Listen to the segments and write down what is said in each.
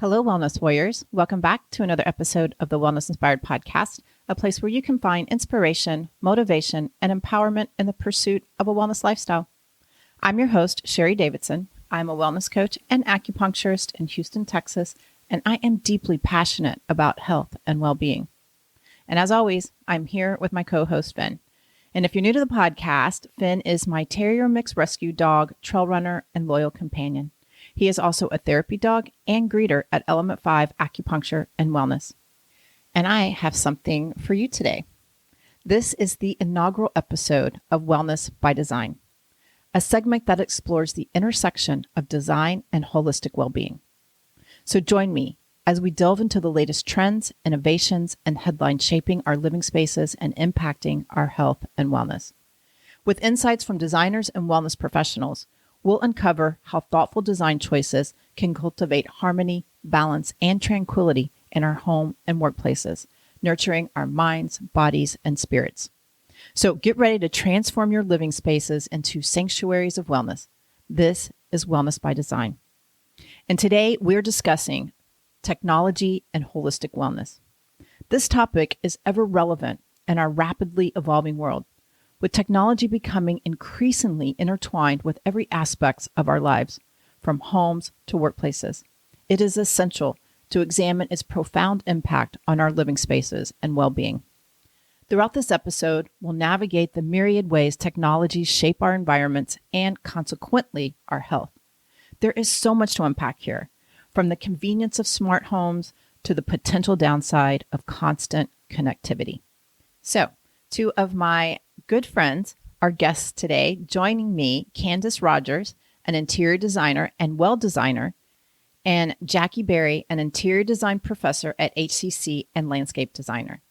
Hello, Wellness Warriors. Welcome back to another episode of the Wellness Inspired Podcast, a place where you can find inspiration, motivation, and empowerment in the pursuit of a wellness lifestyle. I'm your host, Sheri Davidson. I'm a wellness coach and acupuncturist in Houston, Texas, and I am deeply passionate about health and well-being. And as always, I'm here with my co-host, Finn. And if you're new to the podcast, Finn is my terrier mix rescue dog, trail runner, and loyal companion. He is also a therapy dog and greeter at Element 5 Acupuncture and Wellness. And I have something for you today. This is the inaugural episode of Wellness by Design, a segment that explores the intersection of design and holistic well-being. So join me as we delve into the latest trends, innovations, and headlines shaping our living spaces and impacting our health and wellness. With insights from designers and wellness professionals, we'll uncover how thoughtful design choices can cultivate harmony, balance, and tranquility in our home and workplaces, nurturing our minds, bodies, and spirits. So get ready to transform your living spaces into sanctuaries of wellness. This is Wellness by Design. And today we're discussing technology and holistic wellness. This topic is ever relevant in our rapidly evolving world, with technology becoming increasingly intertwined with every aspect of our lives, from homes to workplaces. It is essential to examine its profound impact on our living spaces and well-being. Throughout this episode, we'll navigate the myriad ways technologies shape our environments and, consequently, our health. There is so much to unpack here, from the convenience of smart homes to the potential downside of constant connectivity. So, two of my good friends are guests today. Joining me, Candice Rogers, an interior designer and well designer, and Jackie Berry, an interior design professor at HCC and landscape designer.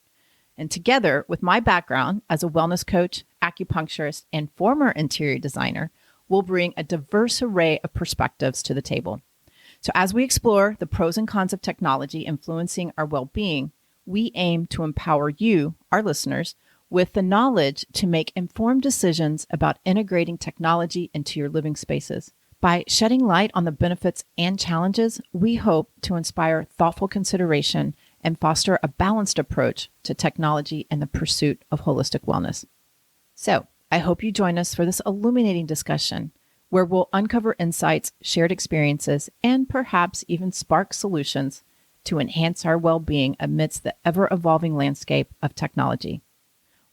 And together with my background as a wellness coach, acupuncturist, and former interior designer, we'll bring a diverse array of perspectives to the table. So as we explore the pros and cons of technology influencing our well-being, we aim to empower you, our listeners, with the knowledge to make informed decisions about integrating technology into your living spaces. By shedding light on the benefits and challenges, we hope to inspire thoughtful consideration and foster a balanced approach to technology in the pursuit of holistic wellness. So, I hope you join us for this illuminating discussion where we'll uncover insights, shared experiences, and perhaps even spark solutions to enhance our well-being amidst the ever-evolving landscape of technology.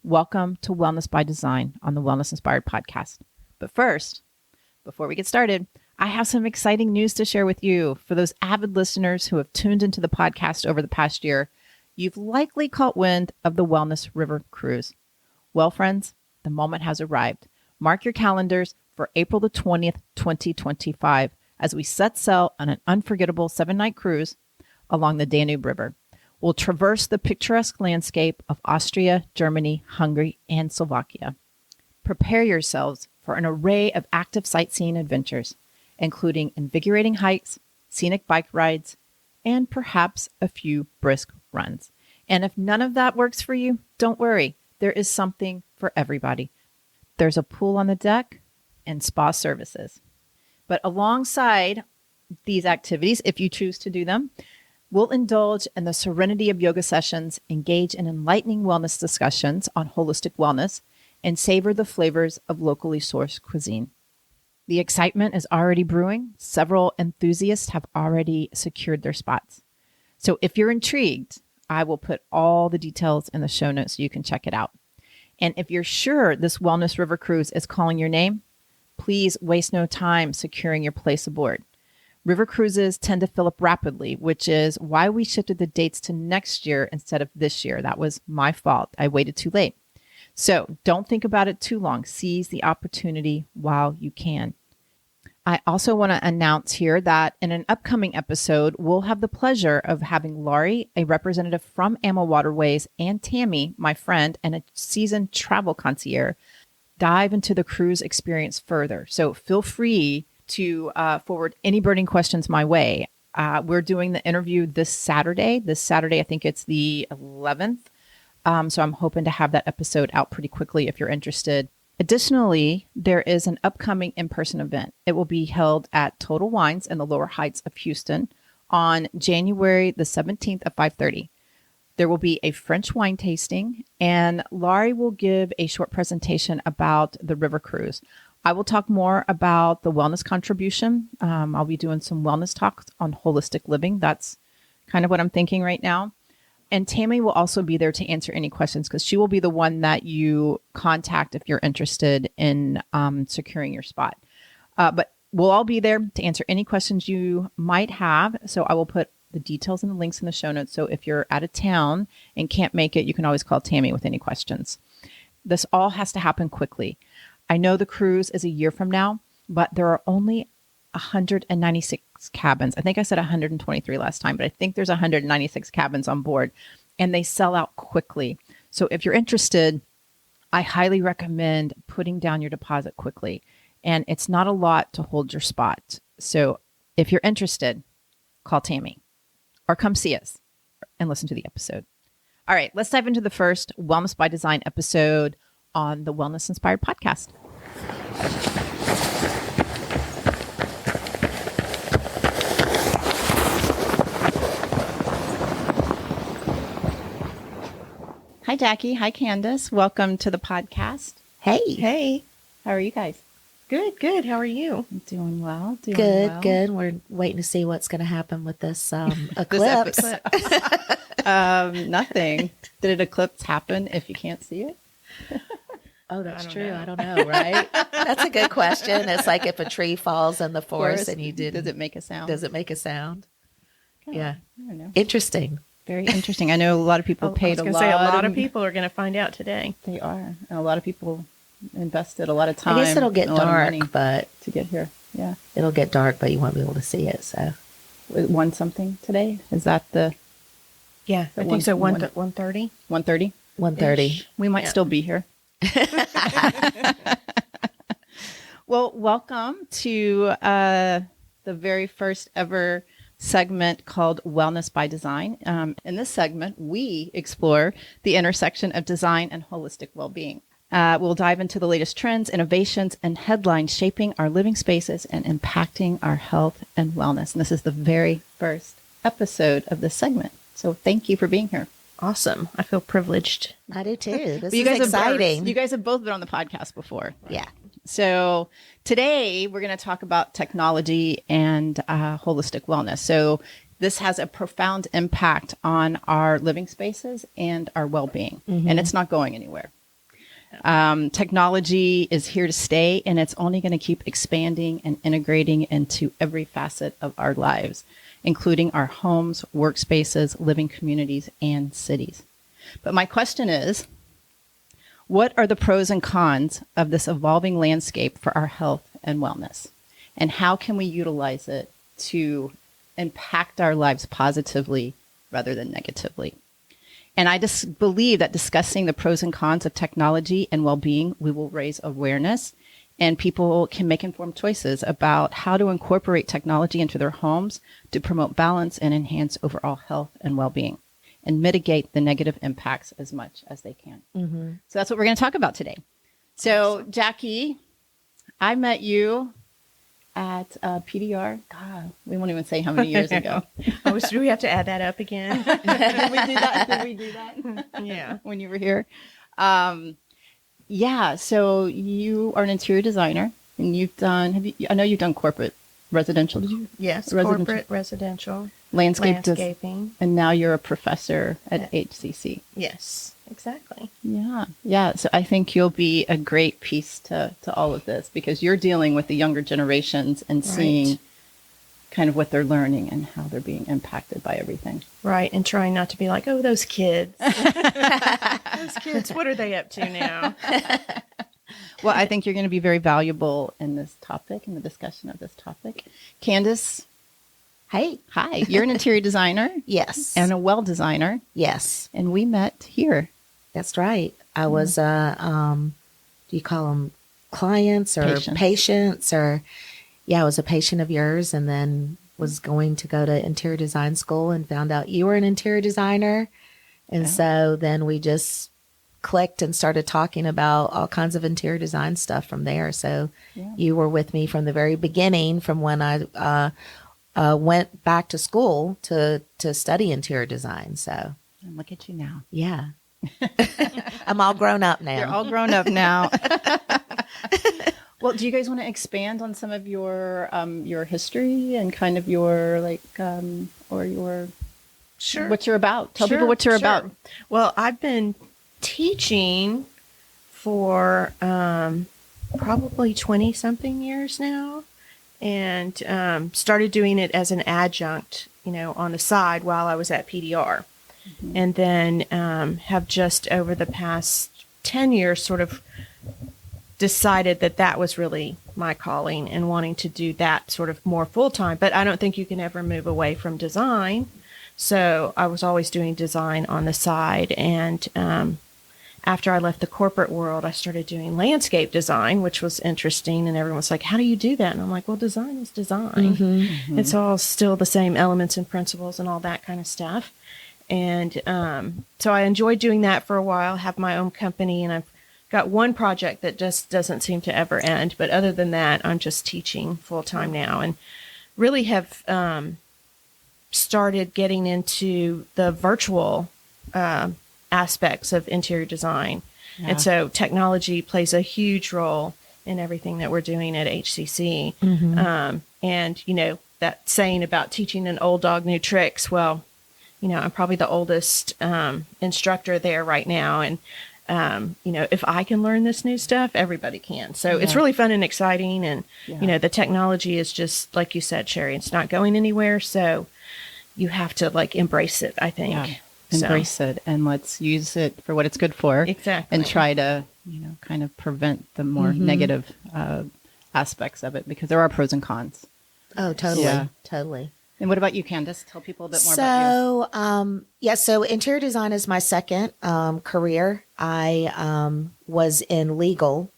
Welcome to Wellness by Design on the Wellness Inspired Podcast. But first, before we get started, I have some exciting news to share with you. For those avid listeners who have tuned into the podcast over the past year, you've likely caught wind of the Wellness River Cruise. Well, friends, the moment has arrived. Mark your calendars for April the 20th, 2025, as we set sail on an unforgettable 7-night cruise along the Danube River. We'll traverse the picturesque landscape of Austria, Germany, Hungary, and Slovakia. Prepare yourselves for an array of active sightseeing adventures, including invigorating hikes, scenic bike rides, and perhaps a few brisk runs. And if none of that works for you, don't worry. There is something for everybody. There's a pool on the deck and spa services. But alongside these activities, if you choose to do them, we'll indulge in the serenity of yoga sessions, engage in enlightening wellness discussions on holistic wellness, and savor the flavors of locally sourced cuisine. The excitement is already brewing. Several enthusiasts have already secured their spots. So if you're intrigued, I will put all the details in the show notes so you can check it out. And if you're sure this Wellness River Cruise is calling your name, please waste no time securing your place aboard. River cruises tend to fill up rapidly, which is why we shifted the dates to next year instead of this year. That was my fault. I waited too late. So don't think about it too long. Seize the opportunity while you can. I also want to announce here that in an upcoming episode, we'll have the pleasure of having Laurie, a representative from AMA Waterways, and Tami, my friend and a seasoned travel concierge, dive into the cruise experience further. So feel free to forward any burning questions my way. We're doing the interview this Saturday. I think it's the 11th. So I'm hoping to have that episode out pretty quickly if you're interested. Additionally, there is an upcoming in-person event. It will be held at Total Wines in the Lower Heights of Houston on January the 17th at 5:30. There will be a French wine tasting, and Laurie will give a short presentation about the river cruise. I will talk more about the wellness contribution. I'll be doing some wellness talks on holistic living. That's kind of what I'm thinking right now. And Tami will also be there to answer any questions because she will be the one that you contact if you're interested in securing your spot. But we'll all be there to answer any questions you might have. So I will put the details and the links in the show notes. So if you're out of town and can't make it, you can always call Tami with any questions. This all has to happen quickly. I know the cruise is a year from now, but there are only 196 cabins. I think I said 123 last time, but I think there's 196 cabins on board, and they sell out quickly. So if you're interested, I highly recommend putting down your deposit quickly. And it's not a lot to hold your spot. So if you're interested, call Tami or come see us and listen to the episode. All right, let's dive into the first Wellness by Design episode on the Wellness Inspired podcast. Hi, Jackie. Hi, Candice. Welcome to the podcast. Hey. Hey. How are you guys? Good, good. How are you? Doing well. Good. We're waiting to see what's going to happen with this eclipse. Nothing. Did an eclipse happen if you can't see it? Oh, that's true. I don't know, right? That's a good question. It's like if a tree falls in the forest and you did. Does it make a sound? Does it make a sound? Yeah. I don't know. Interesting. Very interesting. I know a lot of people paid a lot. A lot of people are going to find out today. They are. And a lot of people invested a lot of time. I guess it'll get dark, but to get here. Yeah. It'll get dark, but you won't be able to see it. So 1 something today? Is that the Yeah, I think so. 1:30. 1:30? 1:30. We might still be here. Well, welcome to the very first ever segment called Wellness by Design. In this segment, we explore the intersection of design and holistic well-being. We'll dive into the latest trends, innovations, and headlines shaping our living spaces and impacting our health and wellness. And this is the very first episode of this segment. So thank you for being here. Awesome. I feel privileged. I do too. This you is guys exciting. You guys have both been on the podcast before. Yeah. So today we're going to talk about technology and holistic wellness. So this has a profound impact on our living spaces and our well-being, and it's not going anywhere. Technology is here to stay, and it's only going to keep expanding and integrating into every facet of our lives, including our homes, workspaces, living communities, and cities. But my question is, what are the pros and cons of this evolving landscape for our health and wellness? And how can we utilize it to impact our lives positively rather than negatively? And I just believe that discussing the pros and cons of technology and well-being, we will raise awareness and people can make informed choices about how to incorporate technology into their homes to promote balance and enhance overall health and well-being and mitigate the negative impacts as much as they can. So that's what we're going to talk about today. So Jackie, I met you at PDR. God, we won't even say how many years ago. Oh, so do we have to add that up again? Did we do that? Did we do that? Yeah. When you were here? Yeah. So you are an interior designer, and you've done. I know you've done corporate, residential. Did you? Yes. Residential. Corporate, residential, Landscaping, and now you're a professor at HCC. Yes. Exactly. Yeah. Yeah. So I think you'll be a great piece to all of this because you're dealing with the younger generations and seeing kind of what they're learning and how they're being impacted by everything. Right. And trying not to be like, oh, those kids. Those kids, what are they up to now? Well, I think you're going to be very valuable in this topic, in the discussion of this topic. Candice. Hey. Hi. You're an interior designer. Yes. And a well designer. Yes. And we met here. That's right. I was, do you call them clients or patients or, I was a patient of yours and then was going to go to interior design school and found out you were an interior designer. And so then we just clicked and started talking about all kinds of interior design stuff from there. So you were with me from the very beginning, from when I went back to school to study interior design. So And look at you now. yeah, I'm all grown up now. You're all grown up now. Well, do you guys want to expand on some of your history and kind of your or your Sure. what you're about? Tell people what you're about. Well, I've been teaching for probably 20 something years now, and started doing it as an adjunct, on the side while I was at PDR. Mm-hmm. And then have just over the past 10 years sort of decided that was really my calling and wanting to do that sort of more full time. But I don't think you can ever move away from design. So I was always doing design on the side. And after I left the corporate world, I started doing landscape design, which was interesting. And everyone was like, how do you do that? And I'm like, well, design is design. Mm-hmm. Mm-hmm. It's all still the same elements and principles and all that kind of stuff. And so I enjoyed doing that for a while, have my own company, and I've got one project that just doesn't seem to ever end. But other than that, I'm just teaching full time now, and really have started getting into the virtual aspects of interior design. Yeah. And so technology plays a huge role in everything that we're doing at HCC. Mm-hmm. And, that saying about teaching an old dog new tricks, well, I'm probably the oldest instructor there right now. And, if I can learn this new stuff, everybody can. So it's really fun and exciting. And, the technology is just, like you said, Sheri, it's not going anywhere. So you have to embrace it, I think. Yeah. Embrace it, and let's use it for what it's good for. Exactly. And try to, kind of prevent the more negative aspects of it, because there are pros and cons. Oh, totally. Yeah. Totally. And what about you, Candice? Tell people a bit more about you. So interior design is my second career. I was in legal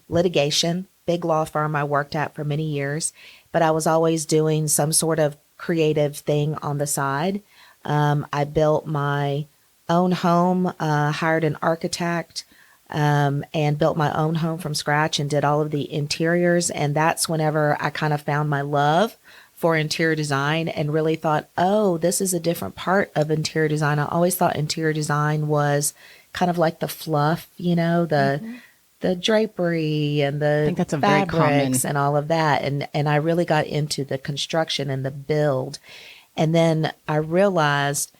litigation, big law firm I worked at for many years, but I was always doing some sort of creative thing on the side. I built my own home, hired an architect, and built my own home from scratch and did all of the interiors. And that's whenever I kind of found my love for interior design and really thought, oh, this is a different part of interior design. I always thought interior design was kind of like the fluff, the drapery and the I think that's a very fabrics common and all of that. And I really got into the construction and the build. And then I realized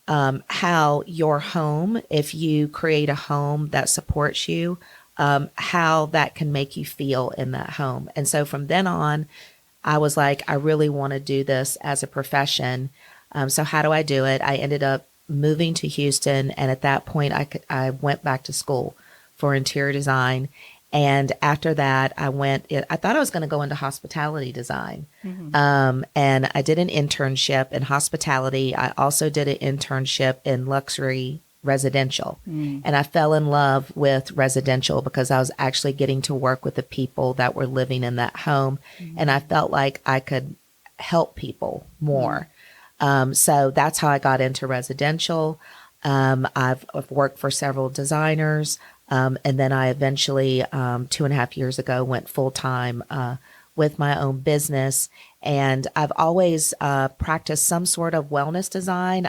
how your home, if you create a home that supports you, how that can make you feel in that home. And so from then on, I was like, I really want to do this as a profession. So how do I do it? I ended up moving to Houston. And at that point, I went back to school for interior design. And after that, I thought I was going to go into hospitality design. Mm-hmm. And I did an internship in hospitality. I also did an internship in luxury residential. Mm. And I fell in love with residential because I was actually getting to work with the people that were living in that home. Mm. And I felt like I could help people more. So that's how I got into residential. I've worked for several designers. And then I eventually, 2.5 years ago, went full time with my own business. And I've always practiced some sort of wellness design.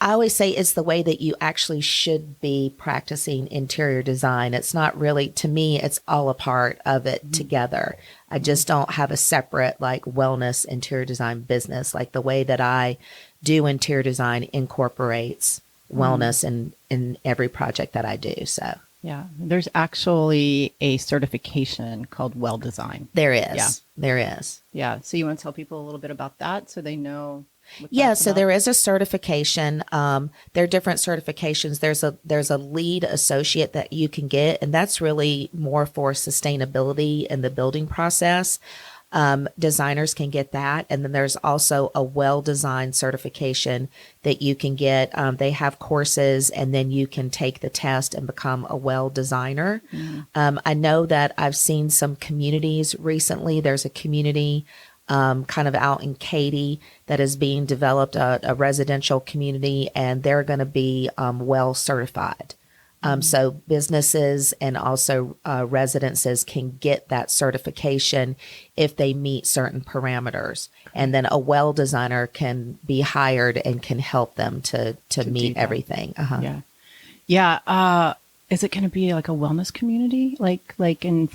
I always say it's the way that you actually should be practicing interior design. It's not really, to me, it's all a part of it together. I just don't have a separate wellness interior design business. Like the way that I do interior design incorporates wellness in every project that I do. So yeah, there's actually a certification called Well Design. There is. There is. Yeah. So you want to tell people a little bit about that so they know? Yeah, so there is a certification. There are different certifications. There's a lead associate that you can get, and that's really more for sustainability in the building process. Designers can get that. And then there's also a well-designed certification that you can get. They have courses, and then you can take the test and become a well designer. Mm-hmm. I know that I've seen some communities recently. There's a community kind of out in Katy that is being developed, a residential community, and they're going to be well certified. So businesses and also residences can get that certification if they meet certain parameters. And then a well designer can be hired and can help them to meet everything. Yeah. Yeah. Is it going to be like a wellness community? Like in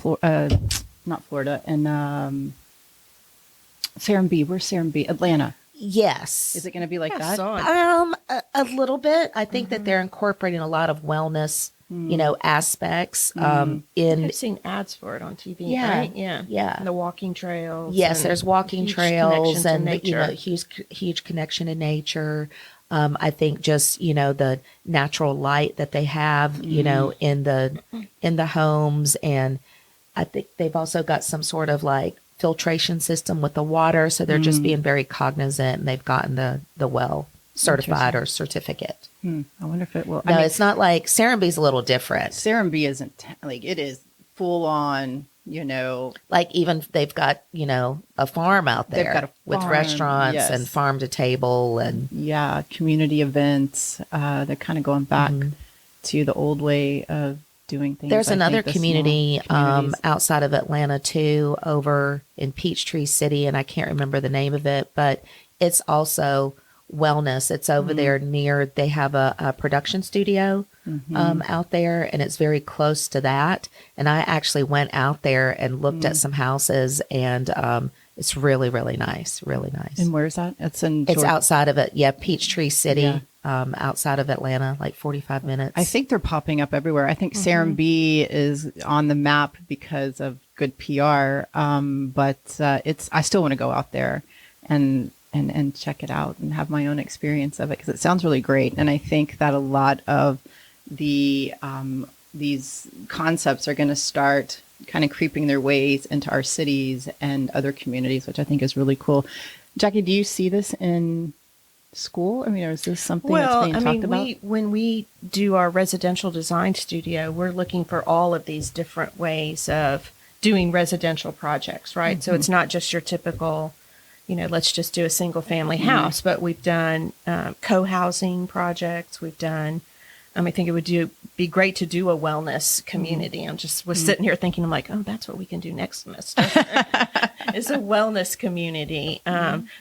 not Florida, and Serenbe, where's Serenbe? Atlanta. Yes. Is it going to be like that? A little bit. I think that they're incorporating a lot of wellness, aspects. I've seen ads for it on TV, right? Yeah. Yeah. And the walking trails. Yes, there's walking trails and nature. huge connection to nature. I think just, the natural light that they have, in the homes. And I think they've also got some sort of like filtration system with the water. So they're just being very cognizant, and they've gotten the well certified or certificate. I wonder if it will. No, it's not like Serenbe's a little different. Serenbe isn't like, it is full on, like even they've got, a farm out there. They've got a with farm, restaurants yes. and farm to table and community events. They're kind of going back to the old way of doing things. There's another community outside of Atlanta too, over in Peachtree City, and I can't remember the name of it, but it's also wellness. It's over there near, they have a production studio out there, and it's very close to that. And I actually went out there and looked at some houses, and it's really, really nice. Really nice. And where is that? It's outside of it. Yeah. Peachtree City, outside of Atlanta, like 45 minutes. I think they're popping up everywhere. I think Serenbe is on the map because of good PR. But I still want to go out there and check it out and have my own experience of it, because it sounds really great. And I think that a lot of the these concepts are going to start kind of creeping their ways into our cities and other communities, which I think is really cool. Jackie, do you see this in school? I mean, or is this something that's being talked about? When we do our residential design studio, we're looking for all of these different ways of doing residential projects, right? So it's not just your typical, let's just do a single family house, but we've done co-housing projects. We've done, I think it would be great to do a wellness community. I'm just was sitting here thinking, I'm like, oh, that's what we can do next semester. It's a wellness community.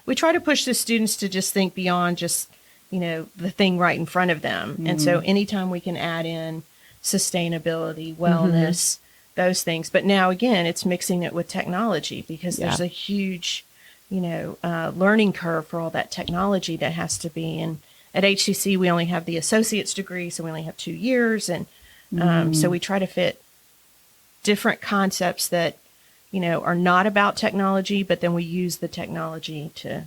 We try to push the students to just think beyond just, the thing right in front of them. And so anytime we can add in sustainability, wellness, those things. But now, again, it's mixing it with technology, because there's a huge, learning curve for all that technology that has to be. And at HCC, we only have the associate's degree, so we only have 2 years. And so we try to fit different concepts that, are not about technology, but then we use the technology to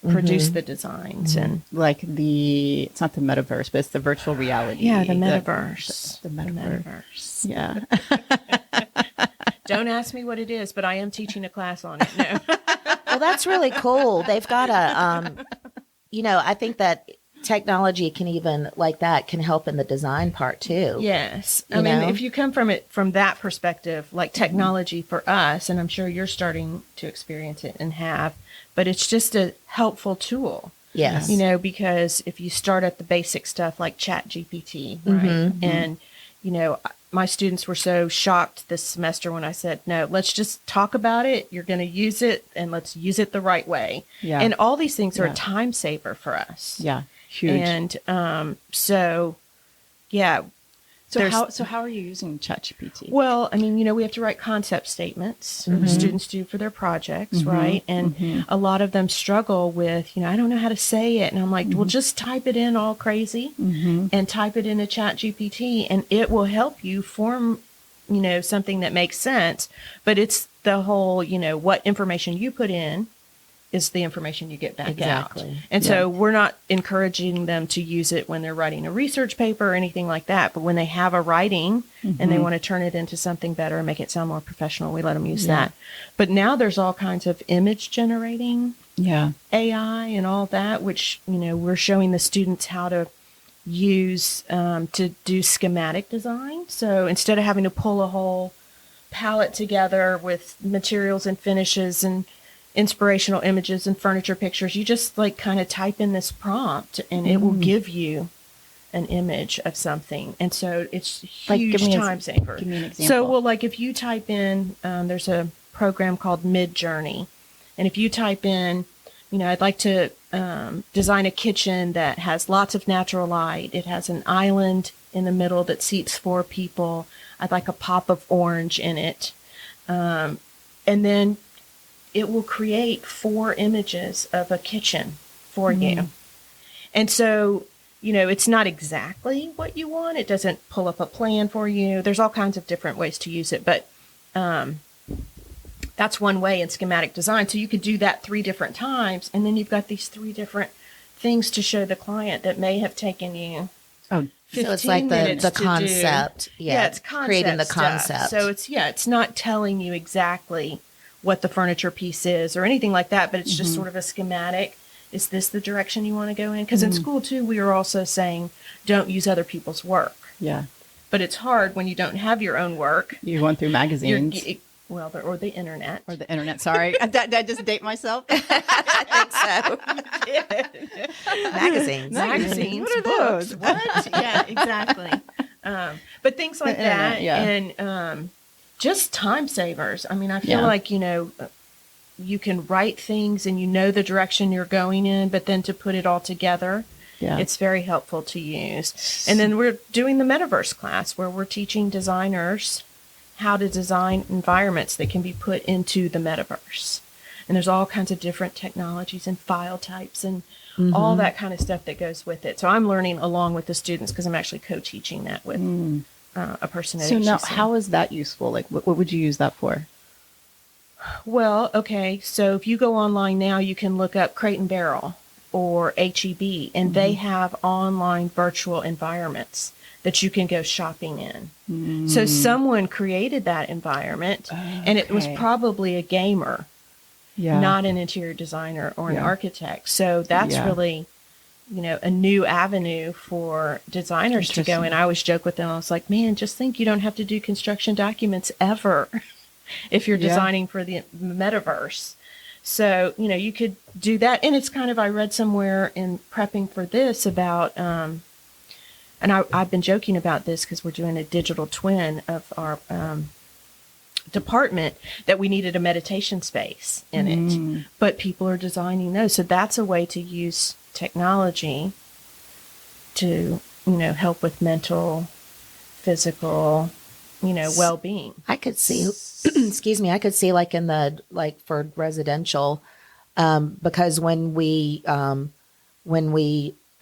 produce the designs. And like it's not the metaverse, but it's the virtual reality. Yeah, the metaverse. The metaverse. Yeah. Don't ask me what it is, but I am teaching a class on it. No. Well, that's really cool. They've got I think that technology can can help in the design part too. Yes. I mean, if you come from it from that perspective, like technology for us, and I'm sure you're starting to experience it and have, but it's just a helpful tool. Yes. Because if you start at the basic stuff like ChatGPT, right? And, my students were so shocked this semester when I said, no, let's just talk about it. You're going to use it, and let's use it the right way. Yeah. And all these things are a time saver for us. Yeah. Huge. And so how are you using ChatGPT? Well, we have to write concept statements, or the students do for their projects, right? And a lot of them struggle with, I don't know how to say it. And I'm like, well, just type it in all crazy and type it into ChatGPT, and it will help you form, something that makes sense. But it's the whole, what information you put in is the information you get back out. And so we're not encouraging them to use it when they're writing a research paper or anything like that. But when they have a writing and they want to turn it into something better and make it sound more professional, we let them use that. But now there's all kinds of image generating AI and all that, which, we're showing the students how to use to do schematic design. So instead of having to pull a whole palette together with materials and finishes and inspirational images and furniture pictures, you just kind of type in this prompt, and it will give you an image of something. And so it's Like, huge time saver. Give me an example. So, well, like if you type in, there's a program called Midjourney. And if you type in, I'd like to design a kitchen that has lots of natural light. It has an island in the middle that seats 4 people. I'd like a pop of orange in it. And then it will create 4 images of a kitchen for you. And so, it's not exactly what you want. It doesn't pull up a plan for you. There's all kinds of different ways to use it, but that's one way in schematic design. So you could do that 3 different times, and then you've got these 3 different things to show the client that may have taken you 15 so it's like the concept. Yeah, it's concept creating the stuff. concept. So it's not telling you exactly what the furniture piece is or anything like that, but it's just sort of a schematic. Is this the direction you want to go in? Because in school, too, we are also saying don't use other people's work. Yeah. But it's hard when you don't have your own work. You're going through magazines. Or the internet. Or the internet, sorry. Did I just date myself? I think so. Magazines. What are books. those? What? Yeah, exactly. But things like that. And just time savers. I mean, I feel like, you can write things and the direction you're going in, but then to put it all together, it's very helpful to use. And then we're doing the metaverse class where we're teaching designers how to design environments that can be put into the metaverse. And there's all kinds of different technologies and file types and all that kind of stuff that goes with it. So I'm learning along with the students because I'm actually co-teaching that with a person at So HCC. now, how is that useful? Like, what would you use that for? Well, okay, so if you go online now, you can look up Crate and Barrel or HEB, and they have online virtual environments that you can go shopping in. So someone created that environment, and it was probably a gamer, not an interior designer or an architect. So that's really, a new avenue for designers to go in. I always joke with them, I was like, man, just think you don't have to do construction documents ever if you're designing for the metaverse. So, you could do that. And it's kind of, I read somewhere in prepping for this about, and I've been joking about this because we're doing a digital twin of our department, that we needed a meditation space in it. But people are designing those. So that's a way to use technology to, help with mental, physical, well-being. I could see, I could see like for residential, because when we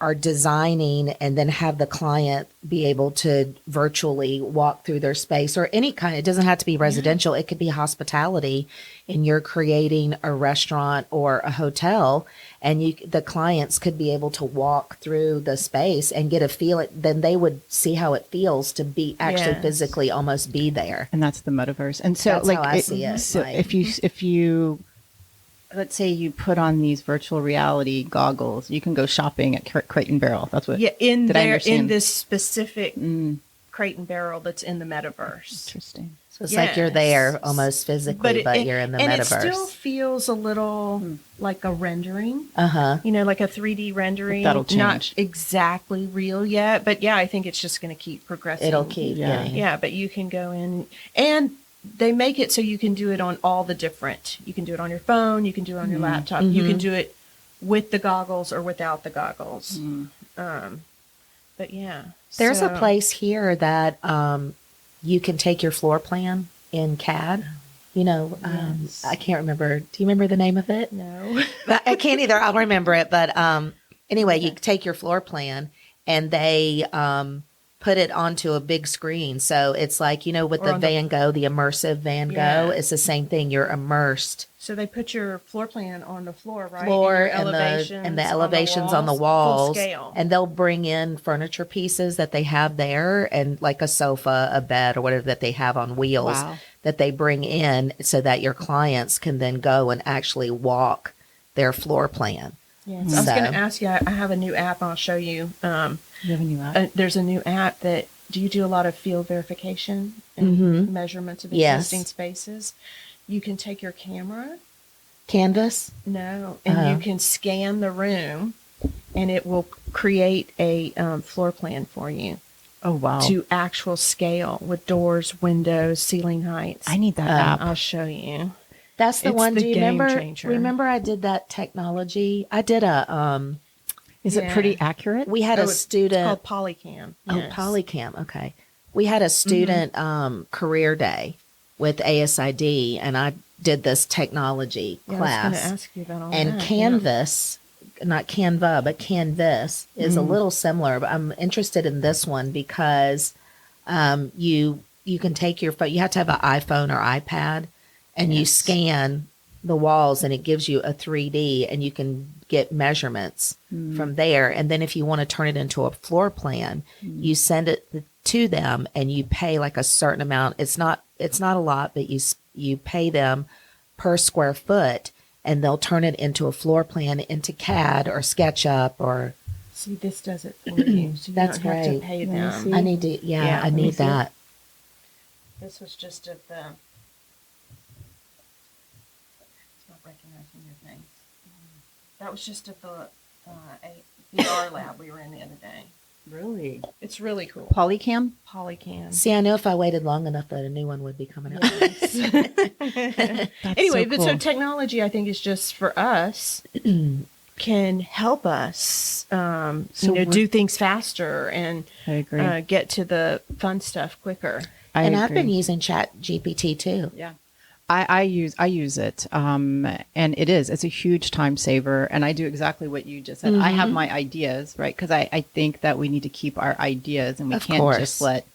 are designing and then have the client be able to virtually walk through their space or any kind, it doesn't have to be residential. It could be hospitality, and you're creating a restaurant or a hotel, and the clients could be able to walk through the space and get a feel. Then they would see how it feels to be actually physically almost be there. And that's the metaverse. And so, that's how I see it. So if you let's say you put on these virtual reality goggles, you can go shopping at Crate and Barrel. That's what. Yeah, in this specific Crate and Barrel that's in the metaverse. Interesting. So it's like you're there almost physically, but you're in the metaverse. And it still feels a little like a rendering. Like a 3D rendering. That'll change. Not exactly real yet, but I think it's just going to keep progressing. It'll keep getting. Yeah, but you can go in, and they make it so you can do it on all the different. You can do it on your phone. You can do it on your laptop. You can do it with the goggles or without the goggles. But there's a place here that you can take your floor plan in CAD. I can't remember. Do you remember the name of it? No, I can't either. I'll remember it. But anyway, you take your floor plan and they put it onto a big screen. So it's like, with the Van Gogh, the immersive Van Gogh, it's the same thing. You're immersed. So they put your floor plan on the floor, right? And the elevations on the walls. Full scale. And they'll bring in furniture pieces that they have there, and like a sofa, a bed, or whatever that they have on wheels that they bring in so that your clients can then go and actually walk their floor plan. Yes. I was going to ask you, I have a new app I'll show you. You have a new app? There's a new app that, do you do a lot of field verification and measurements of existing spaces? You can take your camera. Canvas? No. And you can scan the room and it will create a floor plan for you. Oh, wow. To actual scale with doors, windows, ceiling heights. I need that app. I'll show you. That's the It's one. the Do you game remember? changer. Remember, I did that technology. I did a. Is it pretty accurate? We had a student. It's called Polycam. Yes. Oh, Polycam. Okay. We had a student career day with ASID, and I did this technology class. I was going to ask you about all and that. Canvas, not Canva, but Canvas is a little similar. But I'm interested in this one because you can take your phone. You have to have an iPhone or iPad, and you scan the walls, and it gives you a 3D, and you can get measurements from there. And then if you want to turn it into a floor plan, you send it to them, and you pay like a certain amount. It's not a lot, but you pay them per square foot, and they'll turn it into a floor plan into CAD or SketchUp or. See, this does it for you. So you That's don't have great. to pay them. I need to. I let me need see. that. This was just of the. It's not recognizing your thing. That was just of the VR lab we were in the other day. Really? It's really cool. Polycam? Polycam. See, I know if I waited long enough that a new one would be coming out. Anyway, so but cool. so technology, I think, is just for us can help us, do things faster and I agree. get to the fun stuff quicker. And I've been using Chat GPT too. Yeah. I use it. And it's a huge time saver. And I do exactly what you just said. I have my ideas, right? Because I think that we need to keep our ideas, and we can't just let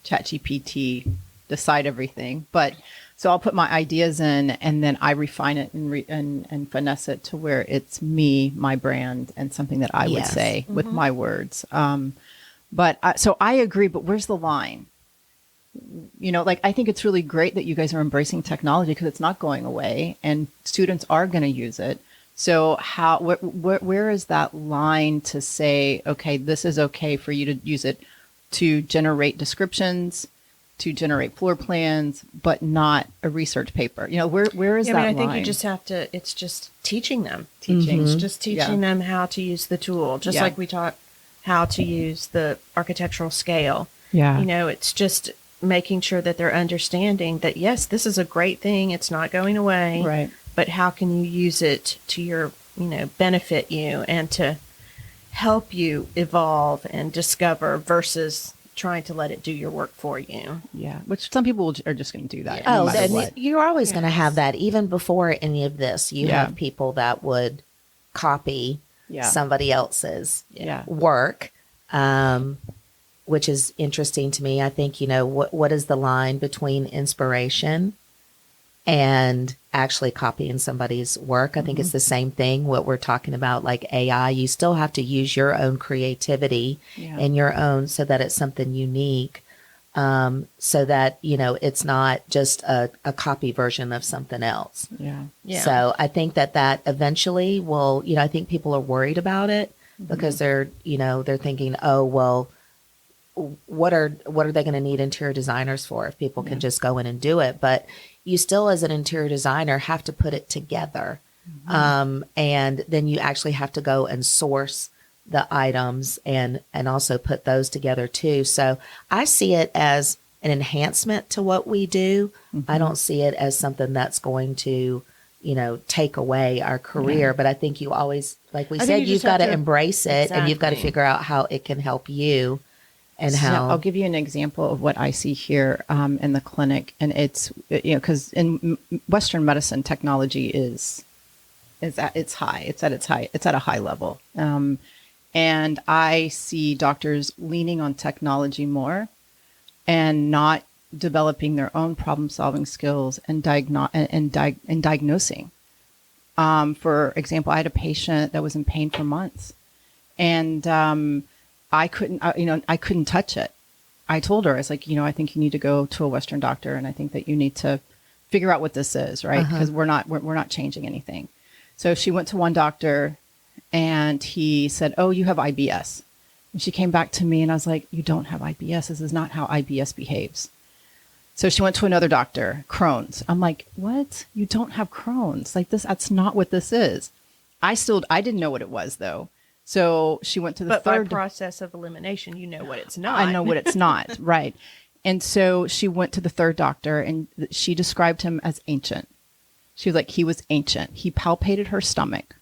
ChatGPT decide everything. But so I'll put my ideas in, and then I refine it and finesse it to where it's me, my brand, and something that I would say with my words. So I agree, but where's the line? I think it's really great that you guys are embracing technology because it's not going away and students are going to use it. So where is that line to say, okay, this is okay for you to use it to generate descriptions, to generate floor plans, but not a research paper? Where is that line? I think you just have to, it's just teaching them. Teaching. It's just teaching them how to use the tool, just like we taught how to use the architectural scale. Yeah. It's just making sure that they're understanding that, yes, this is a great thing. It's not going away. Right. But how can you use it to your, benefit you and to help you evolve and discover versus trying to let it do your work for you. Yeah. Which some people are just going to do that. Oh, no matter what. you're always going to have that. Even before any of this, you have people that would copy somebody else's work. Which is interesting to me. I think, what is the line between inspiration and actually copying somebody's work? I think it's the same thing, what we're talking about, like AI. You still have to use your own creativity and your own so that it's something unique, so that, it's not just a copy version of something else. Yeah. So I think that eventually will, I think people are worried about it because they're thinking, oh, well, what are they going to need interior designers for if people can just go in and do it? But you still, as an interior designer, have to put it together. And then you actually have to go and source the items and also put those together too. So I see it as an enhancement to what we do. I don't see it as something that's going to, take away our career. But I think you always, like we said, you've got to embrace it and you've got to figure out how it can help you. And how I'll give you an example of what I see here in the clinic, and it's because in Western medicine, technology is at its high. It's at a high level, and I see doctors leaning on technology more, and not developing their own problem-solving skills and diagnosing. For example, I had a patient that was in pain for months, and I couldn't touch it. I told her, I was like, I think you need to go to a Western doctor, and I think that you need to figure out what this is, right? Because we're not changing anything. So she went to one doctor, and he said, "Oh, you have IBS." And she came back to me, and I was like, "You don't have IBS. This is not how IBS behaves." So she went to another doctor, Crohn's. I'm like, "What? You don't have Crohn's? Like this? That's not what this is." I didn't know what it was though. So she went to the But third. by process of elimination, you know what it's not. I know what it's not, right. And so she went to the third doctor, and she described him as ancient. She was like, he was ancient. He palpated her stomach.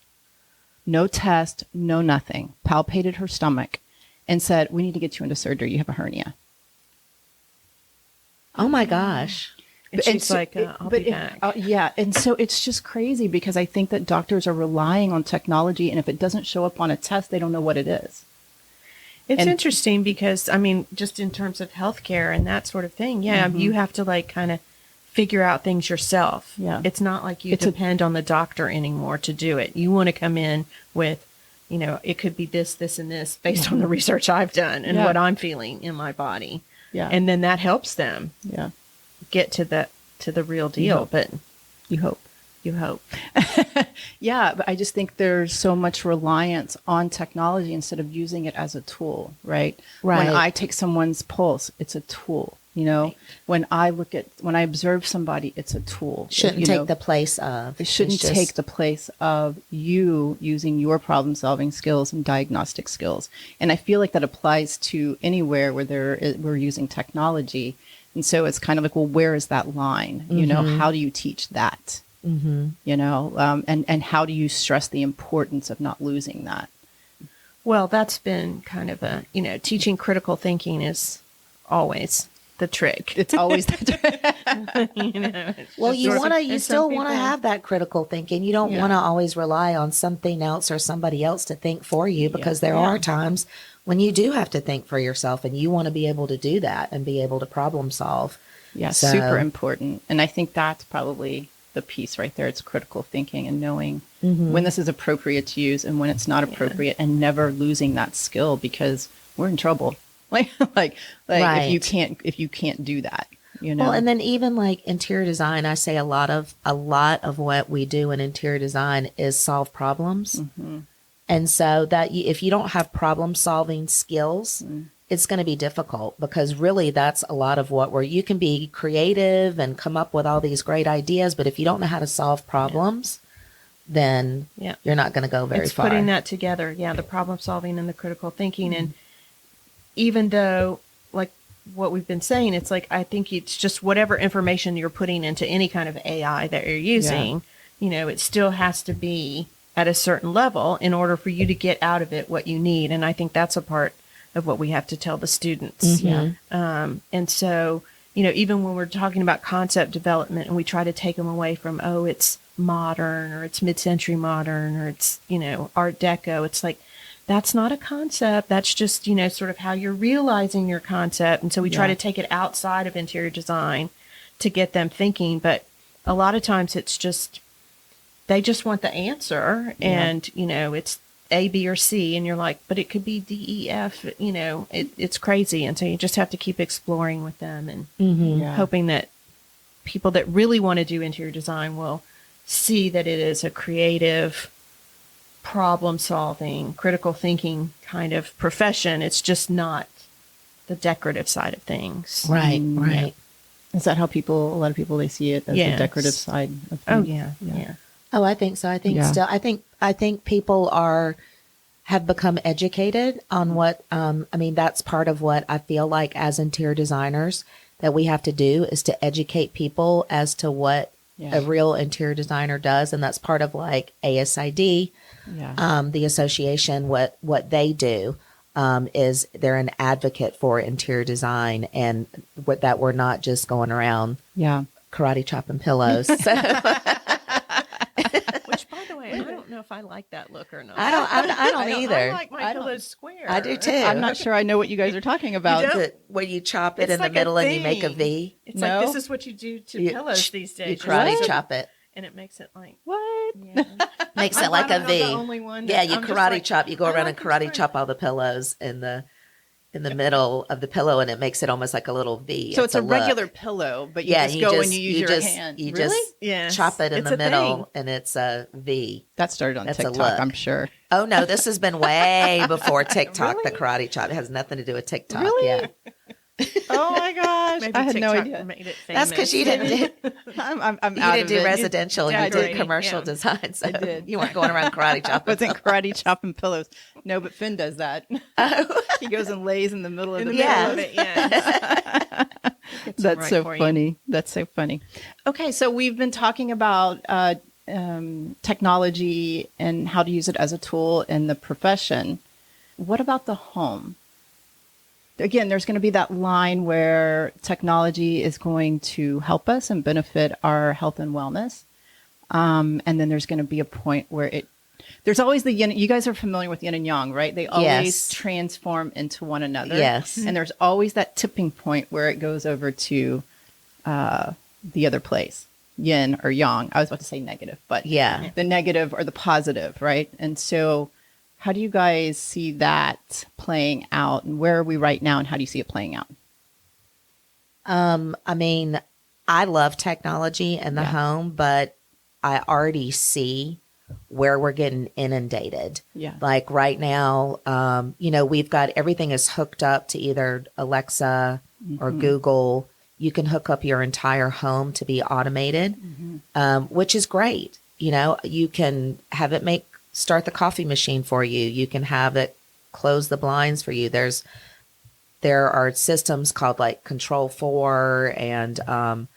No test, no nothing. Palpated her stomach and said, we need to get you into surgery. You have a hernia. Oh my gosh. And she's like, I'll be back. Yeah. And so it's just crazy because I think that doctors are relying on technology, and if it doesn't show up on a test, they don't know what it is. It's interesting because, I mean, just in terms of healthcare and that sort of thing, you have to like kind of figure out things yourself. Yeah. It's not like you depend on the doctor anymore to do it. You want to come in with, it could be this, this, and this based on the research I've done and what I'm feeling in my body. Yeah. And then that helps them get to the real deal. But you hope. Yeah, but I just think there's so much reliance on technology instead of using it as a tool, right? When I take someone's pulse, it's a tool. When I observe somebody, it's a tool. Shouldn't take the place of. It shouldn't take the place of you using your problem solving skills and diagnostic skills. And I feel like that applies to anywhere where we're using technology. And so it's kind of like, well, where is that line? How do you teach that? And how do you stress the importance of not losing that? Well, that's been kind of teaching critical thinking is always the trick. It's always the trick. Well, you still want to have that critical thinking. You don't want to always rely on something else or somebody else to think for you, because there are times when you do have to think for yourself, and you want to be able to do that and be able to problem solve. Yeah, super important. And I think that's probably the piece right there. It's critical thinking and knowing when this is appropriate to use and when it's not appropriate, and never losing that skill, because we're in trouble. Like if you can't do that, Well, and then even like interior design, I say a lot of what we do in interior design is solve problems. And so that if you don't have problem solving skills, it's going to be difficult, because really that's a lot of what you can be creative and come up with all these great ideas. But if you don't know how to solve problems, then you're not going to go very far. It's putting that together. Yeah. The problem solving and the critical thinking. And even though, like what we've been saying, it's like, I think it's just whatever information you're putting into any kind of AI that you're using, it still has to be at a certain level in order for you to get out of it what you need. And I think that's a part of what we have to tell the students. And so, even when we're talking about concept development and we try to take them away from, it's modern, or it's mid-century modern, or it's, Art Deco, it's like, that's not a concept. That's just, sort of how you're realizing your concept. And so we try to take it outside of interior design to get them thinking. But a lot of times it's just, they just want the answer, and, it's A, B, or C. And you're like, but it could be D, E, F, it's crazy. And so you just have to keep exploring with them and hoping that people that really want to do interior design will see that it is a creative, problem solving, critical thinking kind of profession. It's just not the decorative side of things. Right. Is that how a lot of people, they see it as the decorative side of things? Oh, yeah. Oh, I think so. I think still, I think people have become educated on what, that's part of what I feel like as interior designers that we have to do, is to educate people as to what a real interior designer does. And that's part of like ASID, the association, what they do, is they're an advocate for interior design, and that we're not just going around karate chopping pillows. Which, by the way, I don't know if I like that look or not. I don't either. I like my pillows square. I do too. I'm not sure I know what you guys are talking about. Where you chop it in the middle and you make a V. It's like, this is what you do to pillows these days. You karate chop it. And it makes it like, what? Yeah. Makes it like a V. The only one Yeah, you karate chop. You go around and karate chop all the pillows in the middle of the pillow, and it makes it almost like a little V. So it's a regular pillow, but you just go and you use your hand. You really? just chop it in the middle, and it's a V. That started on TikTok, I'm sure. Oh, no, this has been way before TikTok, really? The karate chop. It has nothing to do with TikTok. Really? Yeah. Oh my gosh. Maybe I had no TikTok idea. made it famous. That's because you didn't. I'm You out didn't of do it. residential. You decorating, did commercial yeah. design. So I did. You weren't going around karate I chopping. wasn't karate chopping pillows. No, but Finn does that. Oh. He goes and lays in the middle of In the the Yeah. middle of it, yes. That's so funny. That's so funny. Okay, so we've been talking about technology and how to use it as a tool in the profession. What about the home? Again, there's going to be that line where technology is going to help us and benefit our health and wellness. And then there's going to be a point where there's always the yin. You guys are familiar with yin and yang, right? They always Yes. transform into one another. Yes. And there's always that tipping point where it goes over to the other place, yin or yang. I was about to say negative, but Yeah. the negative or the positive, right? And so how do you guys see that playing out, and where are we right now, and how do you see it playing out? I mean, I love technology in the Yeah. home, but I already see where we're getting inundated. Yeah. Like right now, we've got everything is hooked up to either Alexa or Google. You can hook up your entire home to be automated, which is great. You can have it start the coffee machine for you. You can have it close the blinds for you. There are systems called like Control 4 and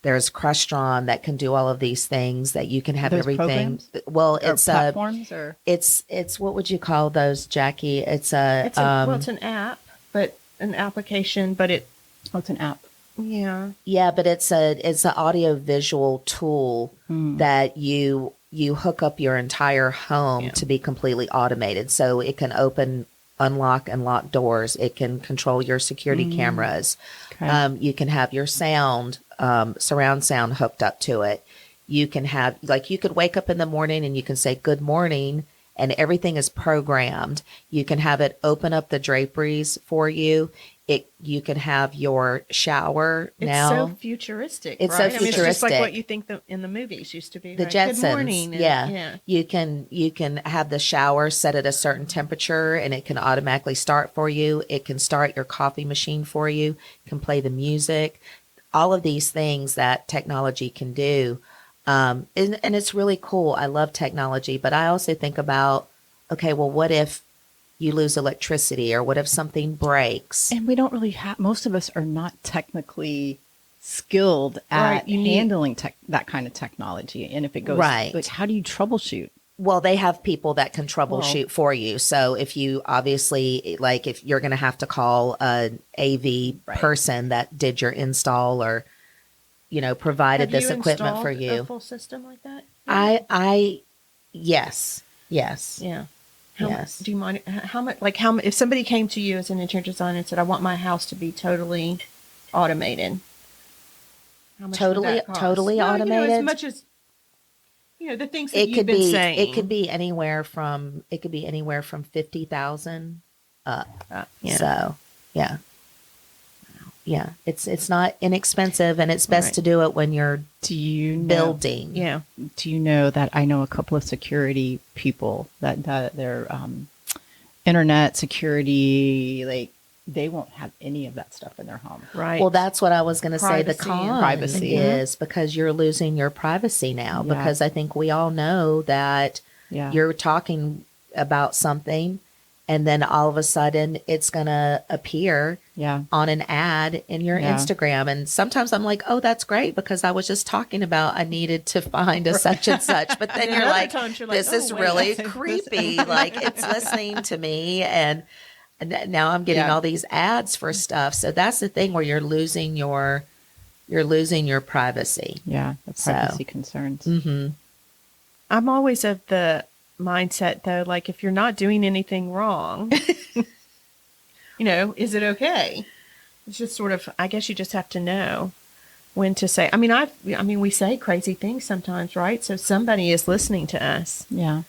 there's Crestron that can do all of these things that you can have Those everything. programs? Well, Or it's platforms, or it's what would you call those, Jackie? It's It's an app, but an application, but it's an app. yeah. yeah, but it's an audio visual tool that you hook up your entire home to be completely automated. So it can unlock and lock doors. It can control your security cameras. Okay. You can have your sound, surround sound hooked up to it. You can have, like, you could wake up in the morning and you can say good morning and everything is programmed. You can have it open up the draperies for you. You can have your shower It's now. so futuristic. It's so right? I mean, it's just like futuristic. what you think in the movies used to be. The right? Jetsons. Good morning. and- Yeah. You can have the shower set at a certain temperature and it can automatically start for you. It can start your coffee machine for you. It can play the music. All of these things that technology can do. And it's really cool. I love technology, but I also think about, okay, well, what if you lose electricity, or what if something breaks? And we don't really have, most of us are not technically skilled at Right, you need- handling that kind of technology. And if it goes, Right. like, how do you troubleshoot? Well, they have people that can troubleshoot for you. So if you obviously, like, if you're going to have to call an AV Right. person that did your install or, provided Have this you equipment for installed you. a full system like that? Yes. Yeah. Yes. Do you mind how much? If somebody came to you as an interior designer and said, "I want my house to be totally automated," how much would that cost? Totally Well, automated? as much as the things that you've been saying. It could be anywhere from 50,000 up. Yeah. So, yeah. Yeah, it's not inexpensive, and it's best Right. to do it when you're Do you know, building. Yeah. Do you know that I know a couple of security people that their internet security, like, they won't have any of that stuff in their home. Right. Well, that's what I was going to say. The Privacy and- con Privacy. is because you're losing your privacy now. Yeah. Because I think we all know that Yeah. you're talking about something, and then all of a sudden it's going to appear Yeah. on an ad in your Yeah. Instagram. And sometimes I'm like, oh, that's great, because I was just talking about I needed to find a such and such. But then And you're other like, times you're like, this oh, is wait, really that's- creepy. Like, it's listening to me. And now I'm getting Yeah. all these ads for stuff. So that's the thing where you're losing your privacy. Yeah. The So- privacy concerns. Mm-hmm. I'm always of the mindset, though, like, if you're not doing anything wrong, is it okay? It's just sort of, I guess you just have to know when to say. I mean, we say crazy things sometimes, right? So somebody is listening to us, Yeah.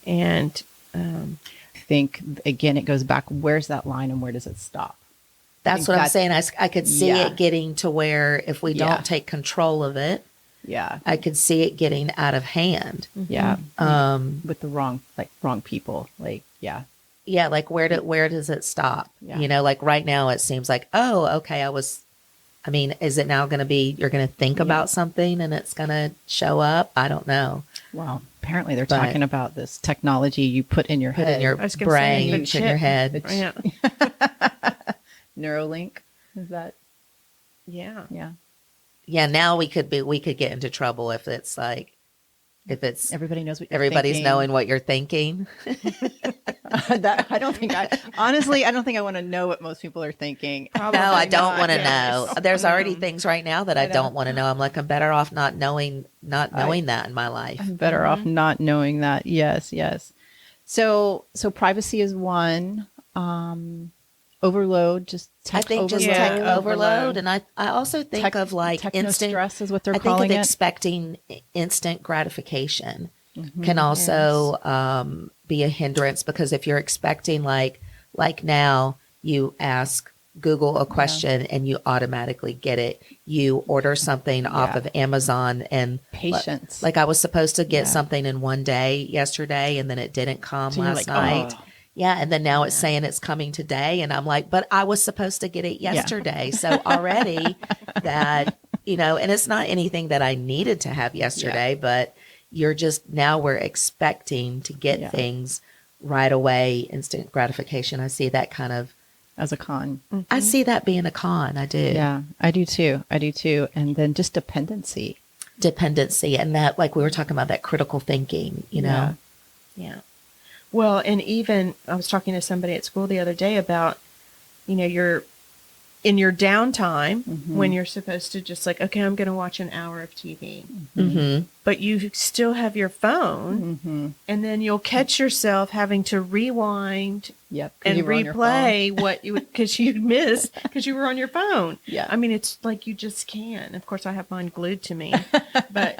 and I think, again, it goes back, where's that line and where does it stop? That's think what I'm that's- saying. I could see Yeah. it getting to where if we Yeah. don't take control of it, Yeah. I could see it getting out of hand. Yeah. Um, With the wrong people. Like, yeah. Yeah. Like where does it stop? Yeah. You know, like right now it seems like, oh, okay. Is it now going to be, you're going to think about something and it's going to show up? I don't know. Well, apparently they're talking about this technology you put in your head. Put in your brain, put in your head. Yeah. Neuralink. Is that? Yeah. Yeah. Yeah. Now we could get into trouble if it's Everybody knows what you're everybody's thinking. knowing what you're thinking. I don't think I want to know what most people are thinking. No, I don't want to yes. know. There's already things right now that I don't want to know. I'm like, I'm better off not knowing that in my life. I'm better off not knowing that. Yes, yes. So privacy is one. Overload, just tech overload. And I also think of like instant stress is what they're calling it. I think of expecting instant gratification can also be a hindrance, because if you're expecting like now you ask Google a question and you automatically get it. You order something off of Amazon and patience. Like I was supposed to get something in one day yesterday and then it didn't come last night. Oh. Yeah. And then now it's saying it's coming today. And I'm like, but I was supposed to get it yesterday. Yeah. So already that, and it's not anything that I needed to have yesterday, but we're expecting to get things right away, instant gratification. I see that kind of as a con. Mm-hmm. I see that being a con. I do. Yeah, I do too. And then just dependency. And that, like we were talking about, that critical thinking, know? Yeah. Well, and even I was talking to somebody at school the other day about, you're in your downtime when you're supposed to just like, okay, I'm going to watch an hour of TV, but you still have your phone, and then you'll catch yourself having to rewind and replay what because you missed because you were on your phone. Yeah. I mean, it's like you just can't. Of course, I have mine glued to me, but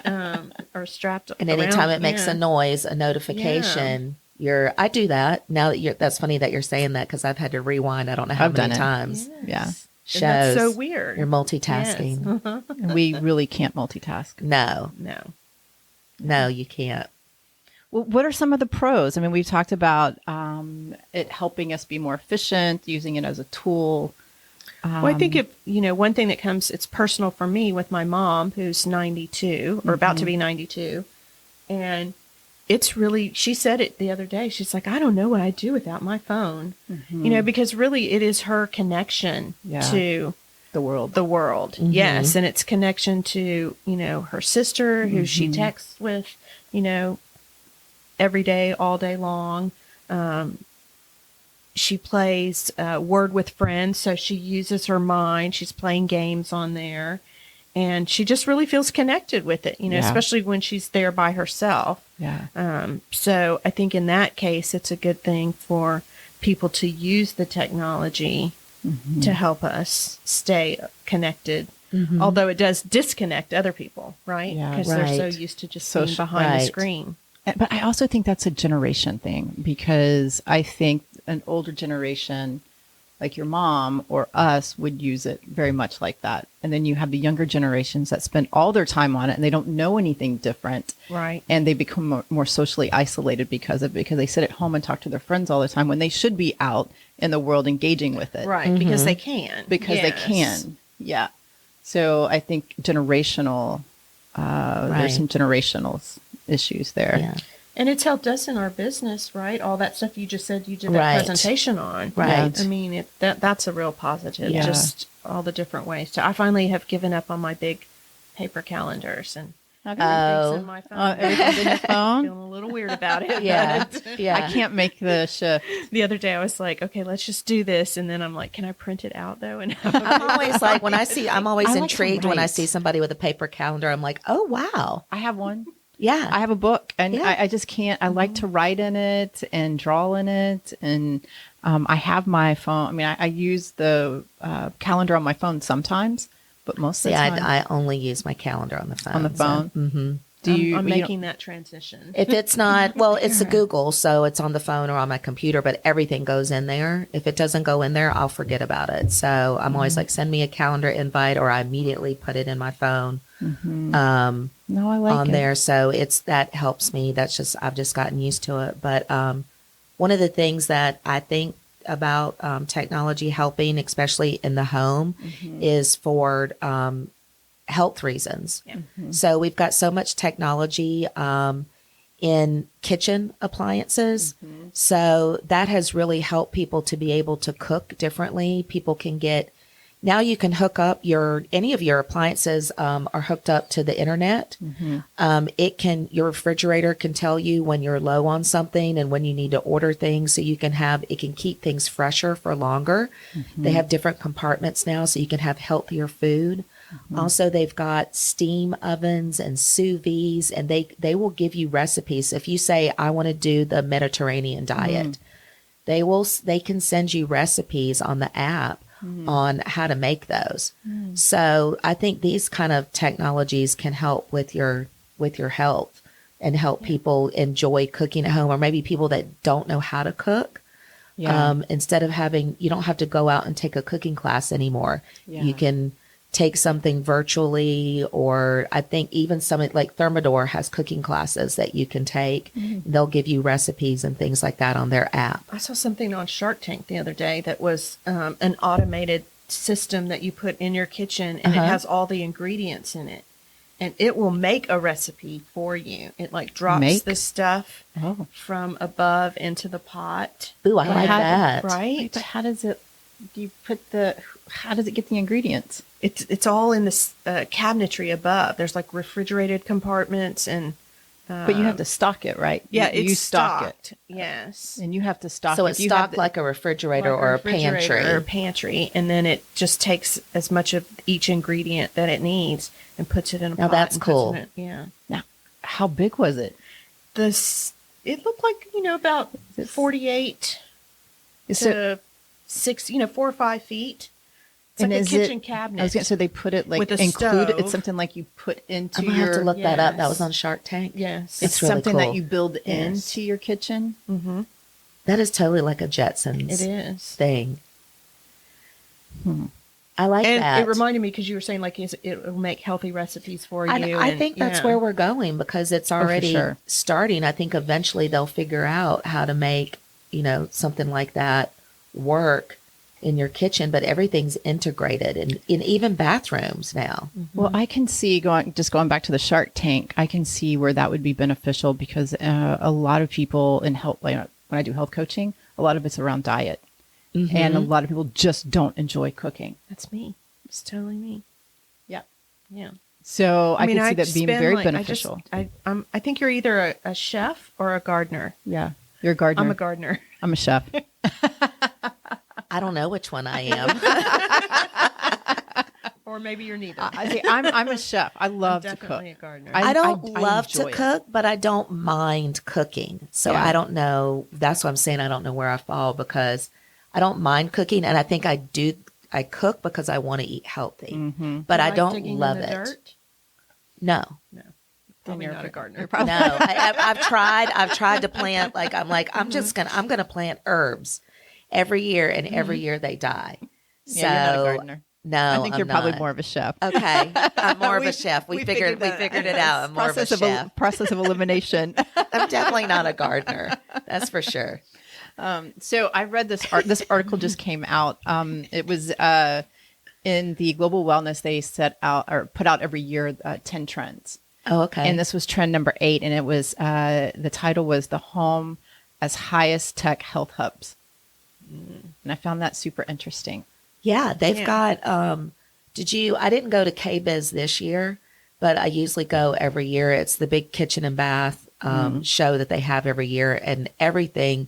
or strapped. And anytime it makes a noise, a notification. I do that now that's funny that you're saying that, because I've had to rewind. I don't know how many times. Yes. Yeah. Shows. And that's so weird. You're multitasking. Yes. We really can't multitask. No, you can't. Well, what are some of the pros? I mean, we've talked about it helping us be more efficient, using it as a tool. Well, I think one thing that it's personal for me with my mom, who's 92 or about to be 92. And it's really, she said it the other day. She's like, I don't know what I'd do without my phone, because really it is her connection to the world. Yes. And it's connection to, her sister who she texts with, every day, all day long. She plays Word with Friends. So she uses her mind. She's playing games on there. And she just really feels connected with it, especially when she's there by herself. Yeah. So I think in that case, it's a good thing for people to use the technology to help us stay connected. Although it does disconnect other people, right? Because they're so used to just being behind the screen. But I also think that's a generation thing, because I think an older generation, like your mom or us, would use it very much like that. And then you have the younger generations that spend all their time on it and they don't know anything different. Right. And they become more socially isolated because they sit at home and talk to their friends all the time when they should be out in the world engaging with it. Right. Because they can. They can. Yeah. So I think generational, there's some generational issues there. Yeah. And it's helped us in our business, right? All that stuff you just said you did that presentation on. Right. I mean, that's a real positive. Yeah. Just all the different ways. I finally have given up on my big paper calendars and everything's in my phone. Everything's in your phone? Feeling a little weird about it. Yeah. I can't make the shift. The other day I was like, okay, let's just do this. And then I'm like, can I print it out though? And I'm always like, I'm always intrigued when I see somebody with a paper calendar. I'm like, oh, wow. I have one. Yeah. I have a book and I just can't, I like to write in it and draw in it. And I have my phone. I mean, I use the calendar on my phone sometimes, but most of the time. I only use my calendar on the phone. On the phone? So. I'm making that transition. If it's not, well, it's a Google, so it's on the phone or on my computer, but everything goes in there. If it doesn't go in there, I'll forget about it. So I'm always like, send me a calendar invite, or I immediately put it in my phone. No, I like on it. there. So that helps me. I've just gotten used to it. But one of the things that I think about technology helping, especially in the home, is for health reasons. Yeah. So we've got so much technology in kitchen appliances. So that has really helped people to be able to cook differently. People can now you can hook up any of your appliances are hooked up to the internet. Your refrigerator can tell you when you're low on something and when you need to order things, so it can keep things fresher for longer. They have different compartments now, so you can have healthier food. Also, they've got steam ovens and sous vide, and they will give you recipes. If you say, I want to do the Mediterranean diet, they can send you recipes on the app on how to make those. So I think these kind of technologies can help with your health and help people enjoy cooking at home, or maybe people that don't know how to cook. Instead of you don't have to go out and take a cooking class anymore. You can take something virtually, or I think even something like Thermador has cooking classes that you can take. They'll give you recipes and things like that on their app. I saw something on Shark Tank the other day that was an automated system that you put in your kitchen, and it has all the ingredients in it. And it will make a recipe for you. It drops the stuff from above into the pot. Ooh, I like that. Right? But how does it get the ingredients? It's all in this cabinetry above. There's refrigerated compartments and. But you have to stock it, right? Yeah, you it's stock stocked. Yes. And you have to stock So it. it's stocked like a refrigerator or a pantry. Or a pantry, and then it just takes as much of each ingredient that it needs and puts it in a pot. Now that's cool. Yeah. Now, how big was it? It looked like, about 48 to 6, 4 or 5 feet. It's like a kitchen cabinet. I was going to say they put it with a included. stove. It's something like you put into I'm going to have to look that up. That was on Shark Tank. Yes. It's really something cool. that you build into your kitchen. Mm-hmm. That is totally like a Jetsons It is. thing. I like that. And it reminded me, because you were saying it will make healthy recipes for you. I think that's where we're going, because it's already starting. I think eventually they'll figure out how to make, something like that work in your kitchen, but everything's integrated in even bathrooms now. Well, I can see going back to the Shark Tank, I can see where that would be beneficial, because a lot of people in health, when I do health coaching, a lot of it's around diet. And a lot of people just don't enjoy cooking. That's me. It's totally me. Yeah. Yeah. So I can see that being very beneficial. I think you're either a chef or a gardener. Yeah. You're a gardener. I'm a gardener. I'm a chef. I don't know which one I am. Or maybe you're neither. I'm a chef. I love to cook. Definitely a gardener. I don't love to enjoy cook, but I don't mind cooking. So I don't know. That's what I'm saying. I don't know where I fall, because I don't mind cooking. And I think I cook because I want to eat healthy, but I don't love it. Dirt? No. Probably not a gardener. No, I've tried to plant, I'm going to plant herbs every year, and every year they die. So Yeah, you're not a gardener. No, I think you're probably more of a chef. Okay, I'm more of a chef. We figured it out. I'm more of a chef. Process of elimination. I'm definitely not a gardener. That's for sure. So I read this article just came out. It was in the Global Wellness. They put out every year 10 trends. Oh, okay. And this was trend number 8, and it was the title was "The Home as Highest Tech Health Hubs," and I found that super interesting. Yeah, they've got. I didn't go to KBiz this year, but I usually go every year. It's the big kitchen and bath show that they have every year, and everything.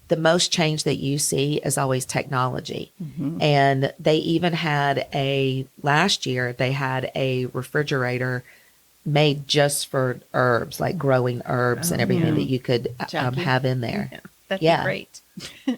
The most change that you see is always technology. And they even had last year, they had a refrigerator made just for herbs, like growing herbs and everything that you could have in there. Yeah, that'd be great.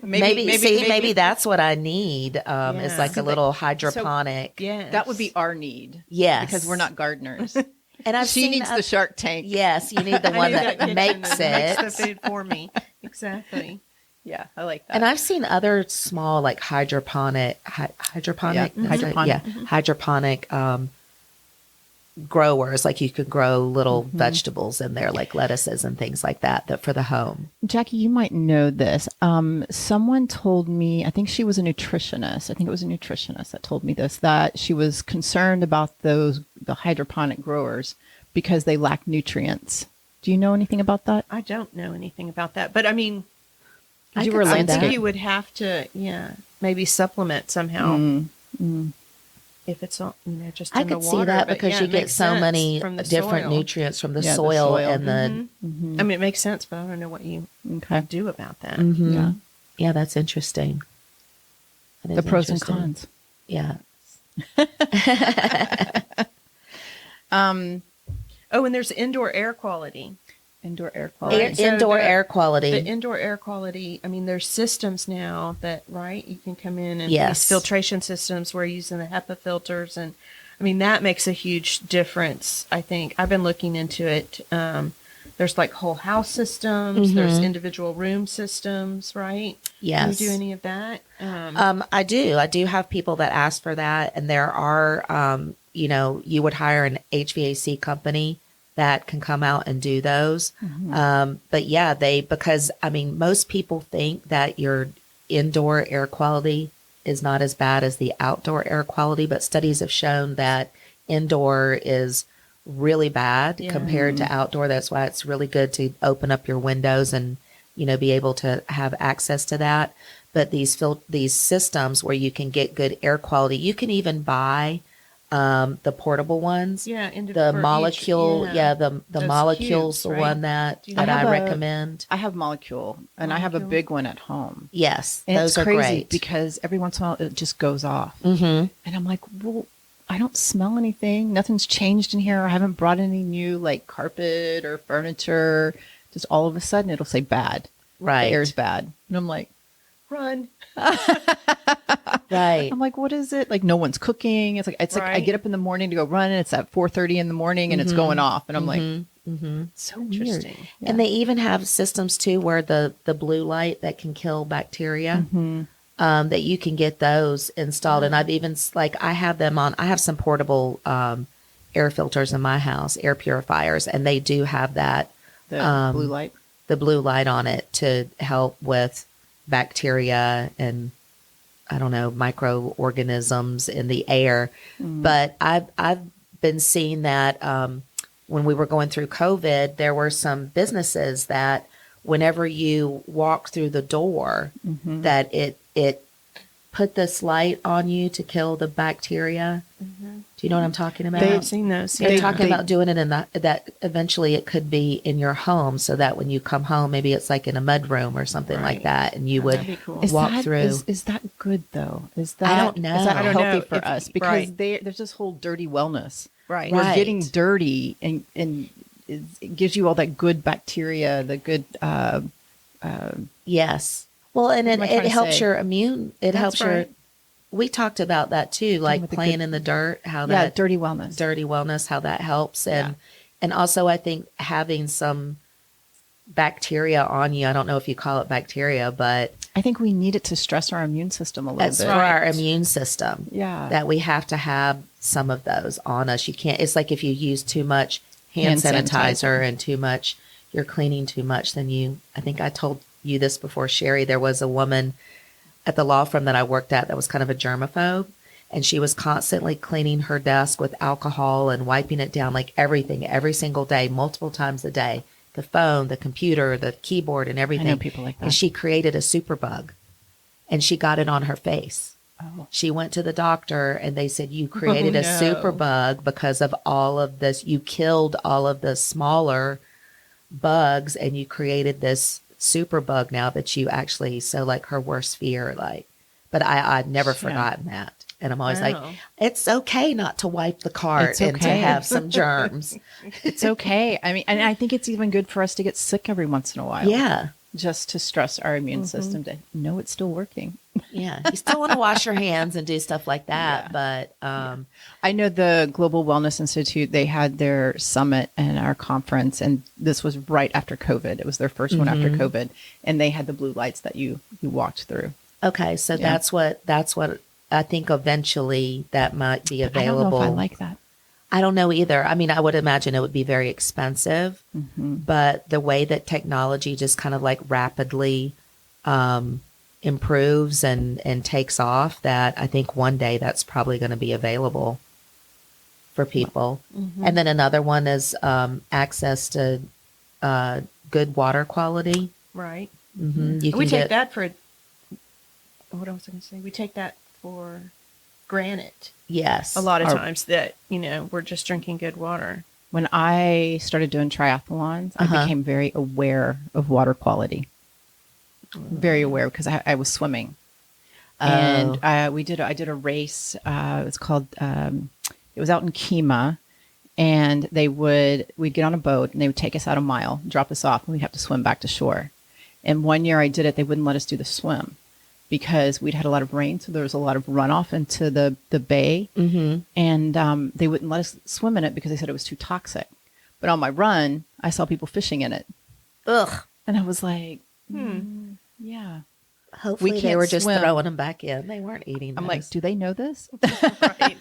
Maybe that's what I need, is like a little hydroponic. Yeah, That would be our need. Yes. Because we're not gardeners. And She needs the Shark Tank. Yes, you need the one that makes it. Makes the food for me. Exactly. Yeah, I like that. And I've seen other small, like hydroponic growers, like you could grow little vegetables in there, like lettuces and things like that for the home. Jackie, you might know this. Someone told me, I think she was a nutritionist. I think it was a nutritionist that told me this, that she was concerned about the hydroponic growers because they lack nutrients. Do you know anything about that? I don't know anything about that, but I mean, I think you would have to, maybe supplement somehow. If it's not, just I in the could water, see that but because you get so many different nutrients from the soil and the. I mean, it makes sense, but I don't know what you do about that. Yeah, that's interesting. The pros and cons. Yeah. Oh, and there's indoor air quality. Indoor air quality. Indoor air quality. The indoor air quality. I mean, there's systems now that, right? You can come in and these filtration systems. We're using the HEPA filters, and I mean that makes a huge difference. I think I've been looking into it. There's like whole house systems. There's individual room systems, right? Yes. Do you do any of that? I do. I do have people that ask for that, and there are, you would hire an HVAC company that can come out and do those. But yeah, because most people think that your indoor air quality is not as bad as the outdoor air quality, but studies have shown that indoor is really bad compared to outdoor. That's why it's really good to open up your windows and, be able to have access to that. But these systems where you can get good air quality, you can even buy the portable ones, the molecule, the molecule's the one that I recommend. I have Molecule, and I have a big one at home. Yes, and those it's are crazy great because every once in a while it just goes off, and I'm like, well, I don't smell anything. Nothing's changed in here. I haven't brought any new like carpet or furniture. Just all of a sudden it'll say bad. Right, the air's bad, and I'm like, run. Right. I'm like, what is it? Like, no one's cooking. It's like I get up in the morning to go run, and it's at 4:30 in the morning, and it's going off, and I'm like, so interesting. Yeah. And they even have systems too where the blue light that can kill bacteria, that you can get those installed. And I've even I have some portable air filters in my house, air purifiers, and they do have that the blue light on it to help with bacteria and I don't know, microorganisms in the air. But I've been seeing that when we were going through COVID, there were some businesses that whenever you walk through the door, that it put this light on you to kill the bacteria. Do you know what I'm talking about? I've seen those. They're talking about doing it in that eventually it could be in your home, so that when you come home, maybe it's like in a mud room or something like that, and you would walk through. Is that good though? Is that I don't know. Is that I don't healthy know for us? Because there's this whole dirty wellness. Right. We're getting dirty, and it gives you all that good bacteria, the good. Yes. Well, and it helps your immune. It helps your. We talked about that too, like playing in the dirt. How that dirty wellness, how that helps, and also I think having some bacteria on you. I don't know if you call it bacteria, but I think we need it to stress our immune system a little bit. It's for our immune system. Yeah, that we have to have some of those on us. You can't. It's like if you use too much hand sanitizer and too much, you're cleaning too much. Then I think I told you this before, Sheri. There was a woman at the law firm that I worked at that was kind of a germaphobe, and she was constantly cleaning her desk with alcohol and wiping it down, like everything, every single day, multiple times a day, the phone, the computer, the keyboard, and everything. I know people like that. And she created a superbug, and she got it on her face. Oh. She went to the doctor, and they said, you created a superbug because of all of this. You killed all of the smaller bugs, and you created this superbug now that you actually, so like her worst fear, but I've never forgotten that. And I'm always like, it's okay not to wipe the cart and to have some germs. It's okay. I mean, and I think it's even good for us to get sick every once in a while. Yeah. Just to stress our immune system to know it's still working. Yeah. You still want to wash your hands and do stuff like that. But I know the Global Wellness Institute, they had their summit and our conference, and this was right after COVID. It was their first one after COVID. And they had the blue lights that you walked through. Okay. So that's what I think eventually that might be available. I don't know if I like that. I don't know either. I mean, I would imagine it would be very expensive, but the way that technology just kind of like rapidly improves and takes off, that I think one day that's probably going to be available for people. And then another one is access to good water quality. Right. You We can take that for, what else was I going to say? We take that for granted. Yes. A lot of times that, we're just drinking good water. When I started doing triathlons, I became very aware of water quality. Very aware because I was swimming. And I did a race. It was called, it was out in Kima. And we'd get on a boat and they would take us out a mile, drop us off, and we'd have to swim back to shore. And one year I did it, they wouldn't let us do the swim because we'd had a lot of rain. So there was a lot of runoff into the bay. And they wouldn't let us swim in it because they said it was too toxic. But on my run, I saw people fishing in it. Ugh. And I was like, yeah. Hopefully they were just throwing them back in. They weren't eating them. I'm like, do they know this? Right.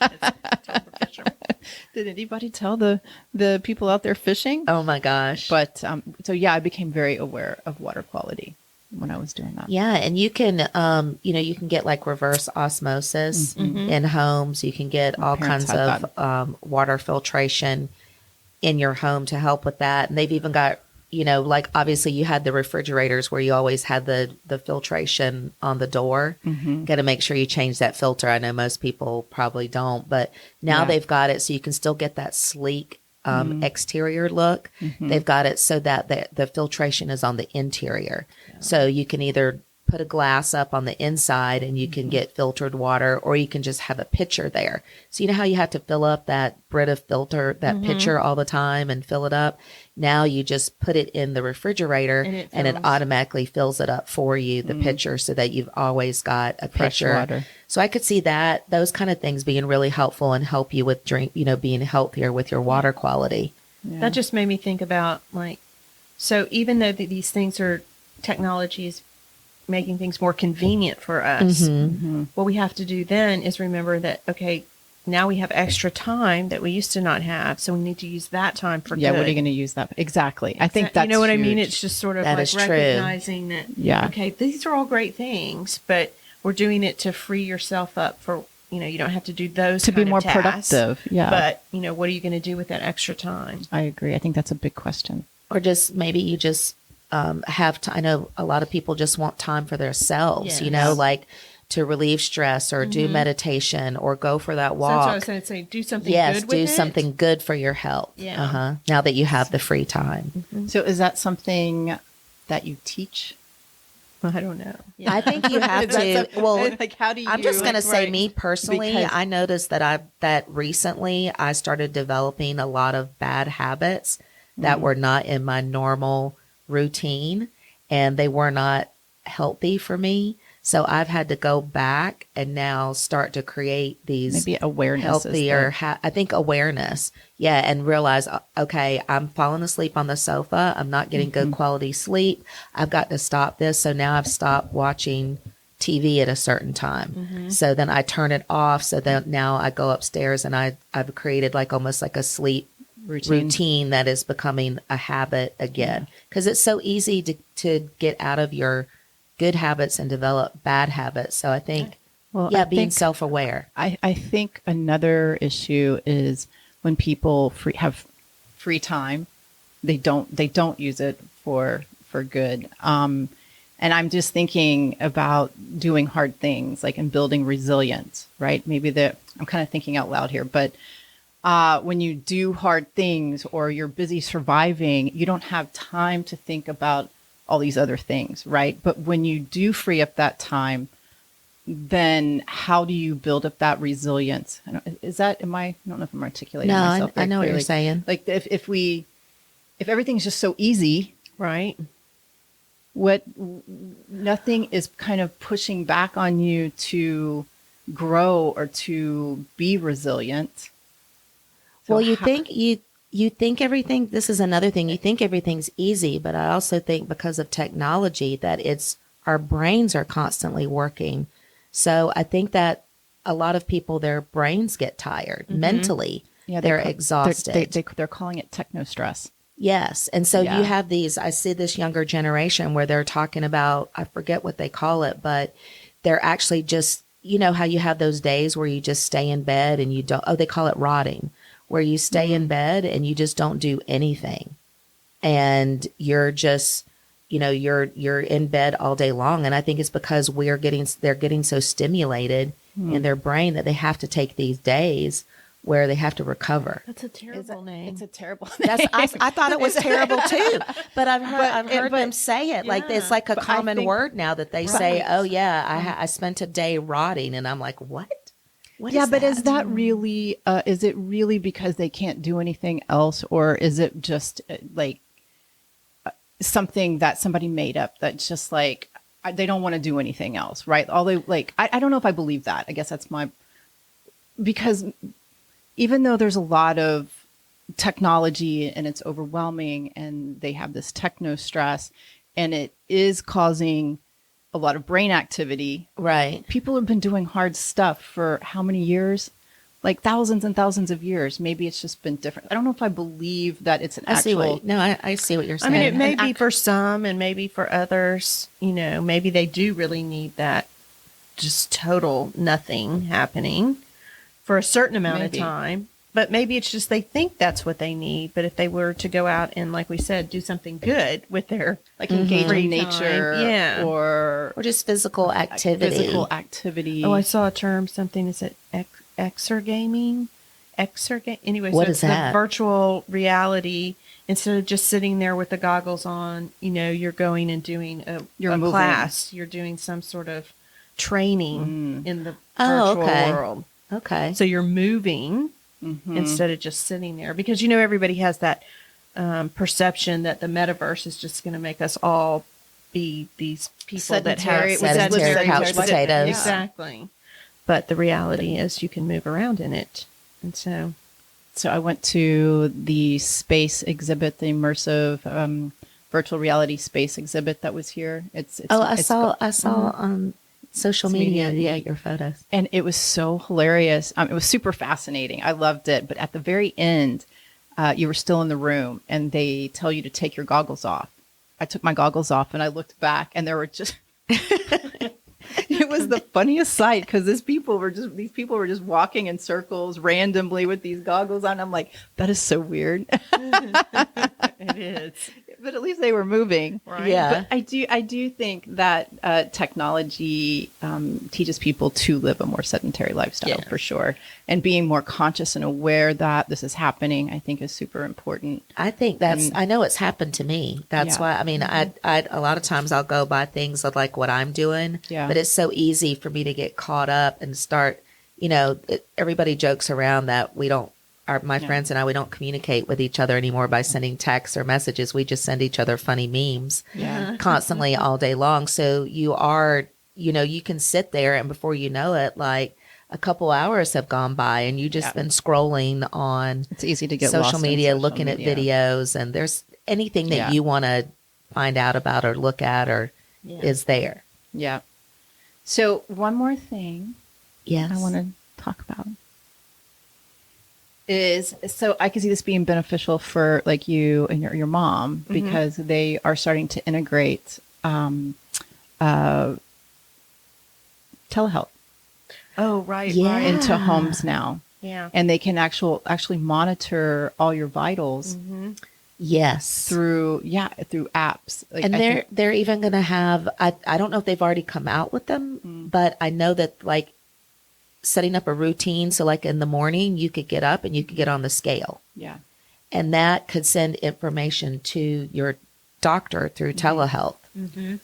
Did anybody tell the people out there fishing? Oh my gosh. But so yeah, I became very aware of water quality when I was doing that. Yeah, and you can you can get like reverse osmosis in homes. You can get all kinds of water filtration in your home to help with that. And they've even got, like obviously you had the refrigerators where you always had the filtration on the door. Got to make sure you change that filter. I know most people probably don't, but now they've got it so you can still get that sleek exterior look. They've got it so that the filtration is on the interior. So you can either put a glass up on the inside and you can get filtered water, or you can just have a pitcher there. So you know how you have to fill up that Brita filter, that pitcher all the time and fill it up? Now you just put it in the refrigerator and it automatically fills it up for you, the pitcher, so that you've always got a Fresh pitcher. water. So I could see those kind of things being really helpful and help you with being healthier with your water quality. Yeah. That just made me think about so even though these things are technologies making things more convenient for us, what we have to do then is remember that, okay, now we have extra time that we used to not have. So we need to use that time for good. What are you going to use that? Exactly. I think that's you know what huge. I mean? It's just sort of That like is true. recognizing that, okay, these are all great things, but we're doing it to free yourself up for, you don't have to do those to be kind more of tasks, productive. Yeah. But, what are you going to do with that extra time? I agree. I think that's a big question. Or just maybe you just have to, I know a lot of people just want time for themselves, Yes. like to relieve stress or do meditation or go for that So walk. that's what I was going to say. Do something good with it. do something good for your health. Yeah. Now that you have the free time. So is that something that you teach? I don't know. I think you have to. Well, like how do you? I'm just going to say, me personally, Because- I noticed that recently I started developing a lot of bad habits that were not in my normal routine, and they were not healthy for me. So I've had to go back and now start to create these maybe awareness, healthier. I think awareness, and realize, okay, I'm falling asleep on the sofa. I'm not getting good quality sleep. I've got to stop this. So now I've stopped watching TV at a certain time. So then I turn it off. So then now I go upstairs and I've created like almost like a sleep routine that is becoming a habit again, because it's so easy to get out of your good habits and develop bad habits. So I think, being self-aware. I think another issue is when people have free time, they don't use it for good. And I'm just thinking about doing hard things, like in building resilience, right? Maybe I'm kind of thinking out loud here, but when you do hard things or you're busy surviving, you don't have time to think about all these other things, right? But when you do free up that time, then how do you build up that resilience? I don't know if I'm articulating myself. I know clearly. what you're saying. Like if everything's just so easy, Right. nothing is kind of pushing back on you to grow or to be resilient. So you think everything, this is another thing, you think everything's easy, but I also think because of technology that our brains are constantly working. So I think that a lot of people, their brains get tired mentally. they're exhausted. They're calling it techno stress. Yes. And so you have these, I see this younger generation where they're talking about, I forget what they call it, but they're actually just, you know, how you have those days where you just stay in bed and you don't, they call it rotting, where you stay in bed and you just don't do anything. And you're just, you know, you're in bed all day long. And I think it's because they're getting so stimulated in their brain that they have to take these days where they have to recover. That's a terrible name. It's a terrible name. I thought it was terrible too, but I've heard them say it. Like it's like a common word now that they say, "Oh yeah, I spent a day rotting," and I'm like, "What? What is but that?" is that really? Is it really because they can't do anything else, or is it just like something that somebody made up that's just like they don't want to do anything else, right? All they like, I don't know if I believe that. I guess that's because even though there's a lot of technology and it's overwhelming and they have this techno stress and it is causing a lot of brain activity. Right. People have been doing hard stuff for how many years? Like thousands and thousands of years. Maybe it's just been different. I don't know if I believe that it's an I see what you're saying. I mean, it may be for some and maybe for others, you know, maybe they do really need that just total nothing happening for a certain amount of time. But maybe it's just they think that's what they need. But if they were to go out and, like we said, do something good with their like engage in nature, or just physical activity. Oh, I saw a term. Something is it exergaming? Anyways, what is that? The virtual reality. Instead of just sitting there with the goggles on, you know, you're going and doing a class. You're doing some sort of training in the virtual world. Okay. So you're moving instead of just sitting there, because, you know, everybody has that perception that the metaverse is just going to make us all be these people that have sedentary couch potatoes. Exactly. But the reality is you can move around in it. And so I went to the space exhibit, the immersive virtual reality space exhibit that was here. I saw on social media, your photos. And it was so hilarious. It was super fascinating. I loved it. But at the very end, you were still in the room and they tell you to take your goggles off. I took my goggles off and I looked back and there were just, it was the funniest sight because these people were just walking in circles randomly with these goggles on. I'm like, that is so weird. It is. But at least they were moving. Right. Yeah. But I do think that technology teaches people to live a more sedentary lifestyle for sure. And being more conscious and aware that this is happening, I think is super important. I think I know it's happened to me. That's why, I mean, I a lot of times I'll go by things of like what I'm doing, but it's so easy for me to get caught up and start, you know, everybody jokes around that my friends and I, we don't communicate with each other anymore by sending texts or messages. We just send each other funny memes constantly all day long. So you can sit there and before you know it, like a couple hours have gone by and you just been scrolling on it's easy to get social media, looking at videos, and there's anything that you want to find out about or look at or is there. Yeah. So one more thing I want to talk about is, so I can see this being beneficial for like you and your mom because they are starting to integrate telehealth. Oh, right. Into homes now. Yeah. And they can actually monitor all your vitals. Yes. Through apps. Like, and they're even going to have, I don't know if they've already come out with them, but I know that like setting up a routine. So like in the morning, you could get up and you could get on the scale. Yeah. And that could send information to your doctor through telehealth.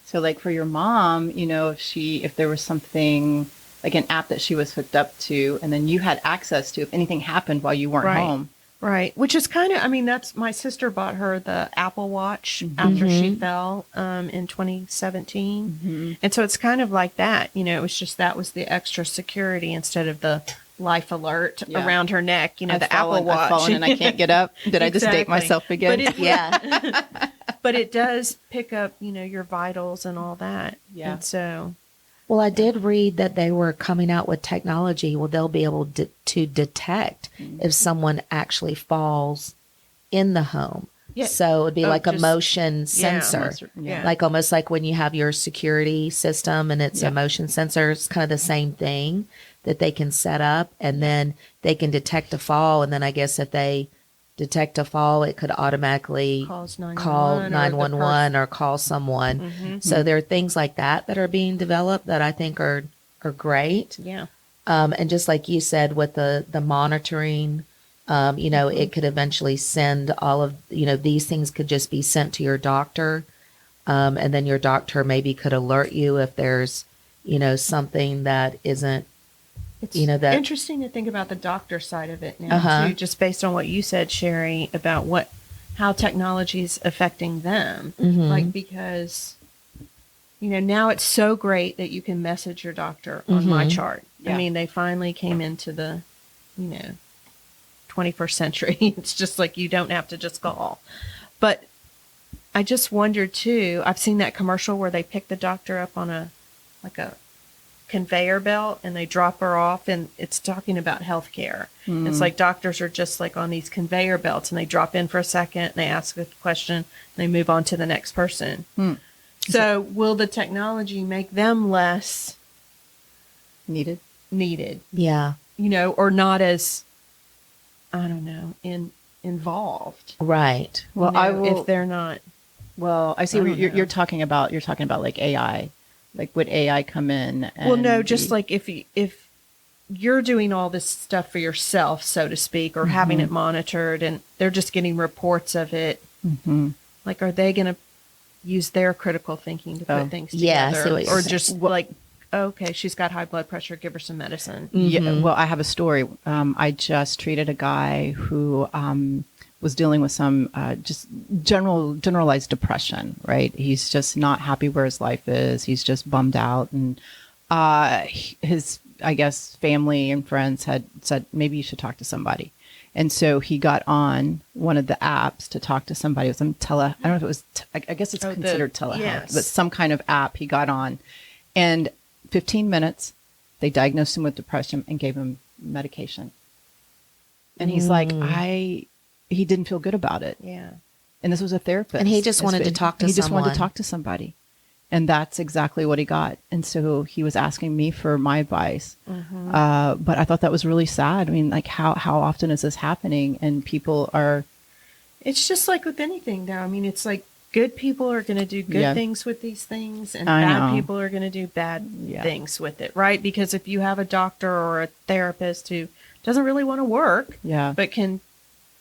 So like for your mom, you know, if there was something like an app that she was hooked up to and then you had access to if anything happened while you weren't home. Right. Which is kind of, I mean, that's my sister bought her the Apple Watch after she fell in 2017. And so it's kind of like that. You know, it was just that was the extra security instead of the life alert around her neck. You know, Apple Watch. I've fallen and I can't get up. Did I just date myself again? But it does pick up, you know, your vitals and all that. Yeah. And so. Well, I did read that they were coming out with technology. Well, they'll be able to detect if someone actually falls in the home. Yeah. So it'd be like a motion sensor, Yeah. like almost like when you have your security system and it's a motion sensor. It's kind of the same thing that they can set up, and then they can detect a fall. And then I guess if they detect a fall, it could automatically call 911 or call someone. Mm-hmm. So there are things like that are being developed that I think are great. Yeah. And just like you said, with the monitoring, it could eventually send all of, these things could just be sent to your doctor. And then your doctor maybe could alert you if there's, something that isn't, It's that interesting to think about the doctor side of it now, too, just based on what you said, Sheri, about how technology is affecting them. Mhm. Like, because, now it's so great that you can message your doctor on my chart. Yeah. I mean, they finally came into the, 21st century. It's just like you don't have to just call. But I just wonder, too, I've seen that commercial where they pick the doctor up on a conveyor belt and they drop her off, and it's talking about healthcare. It's like doctors are just like on these conveyor belts, and they drop in for a second and they ask a question and they move on to the next person. So will the technology make them less Needed? Yeah. Or not as, I don't know, involved. Right. Well, I will, if they're not. Well, I see I what don't you're know. talking about. You're talking about like AI. Like, would AI come in? And Well, no, just like if you're doing all this stuff for yourself, so to speak, or having it monitored, and they're just getting reports of it. Like, are they going to use their critical thinking to put things together? Yeah, I see what you're or saying. just like, okay, she's got high blood pressure, give her some medicine. Yeah. Well, I have a story. I just treated a guy who was dealing with some just generalized depression, right? He's just not happy where his life is. He's just bummed out. And his, I guess, family and friends had said, maybe you should talk to somebody. And so he got on one of the apps to talk to somebody. It was some I don't know if it was, I guess it's considered telehealth, but some kind of app he got on. And 15 minutes, they diagnosed him with depression and gave him medication. And he's like, he didn't feel good about it. Yeah. And this was a therapist. And he just wanted to talk to someone. He just wanted to talk to somebody. And that's exactly what he got. And so he was asking me for my advice. But I thought that was really sad. I mean, like, how often is this happening? And people are... It's just like with anything now. I mean, it's like good people are going to do good things with these things, and bad people are going to do bad things with it, right? Because if you have a doctor or a therapist who doesn't really want to work, but can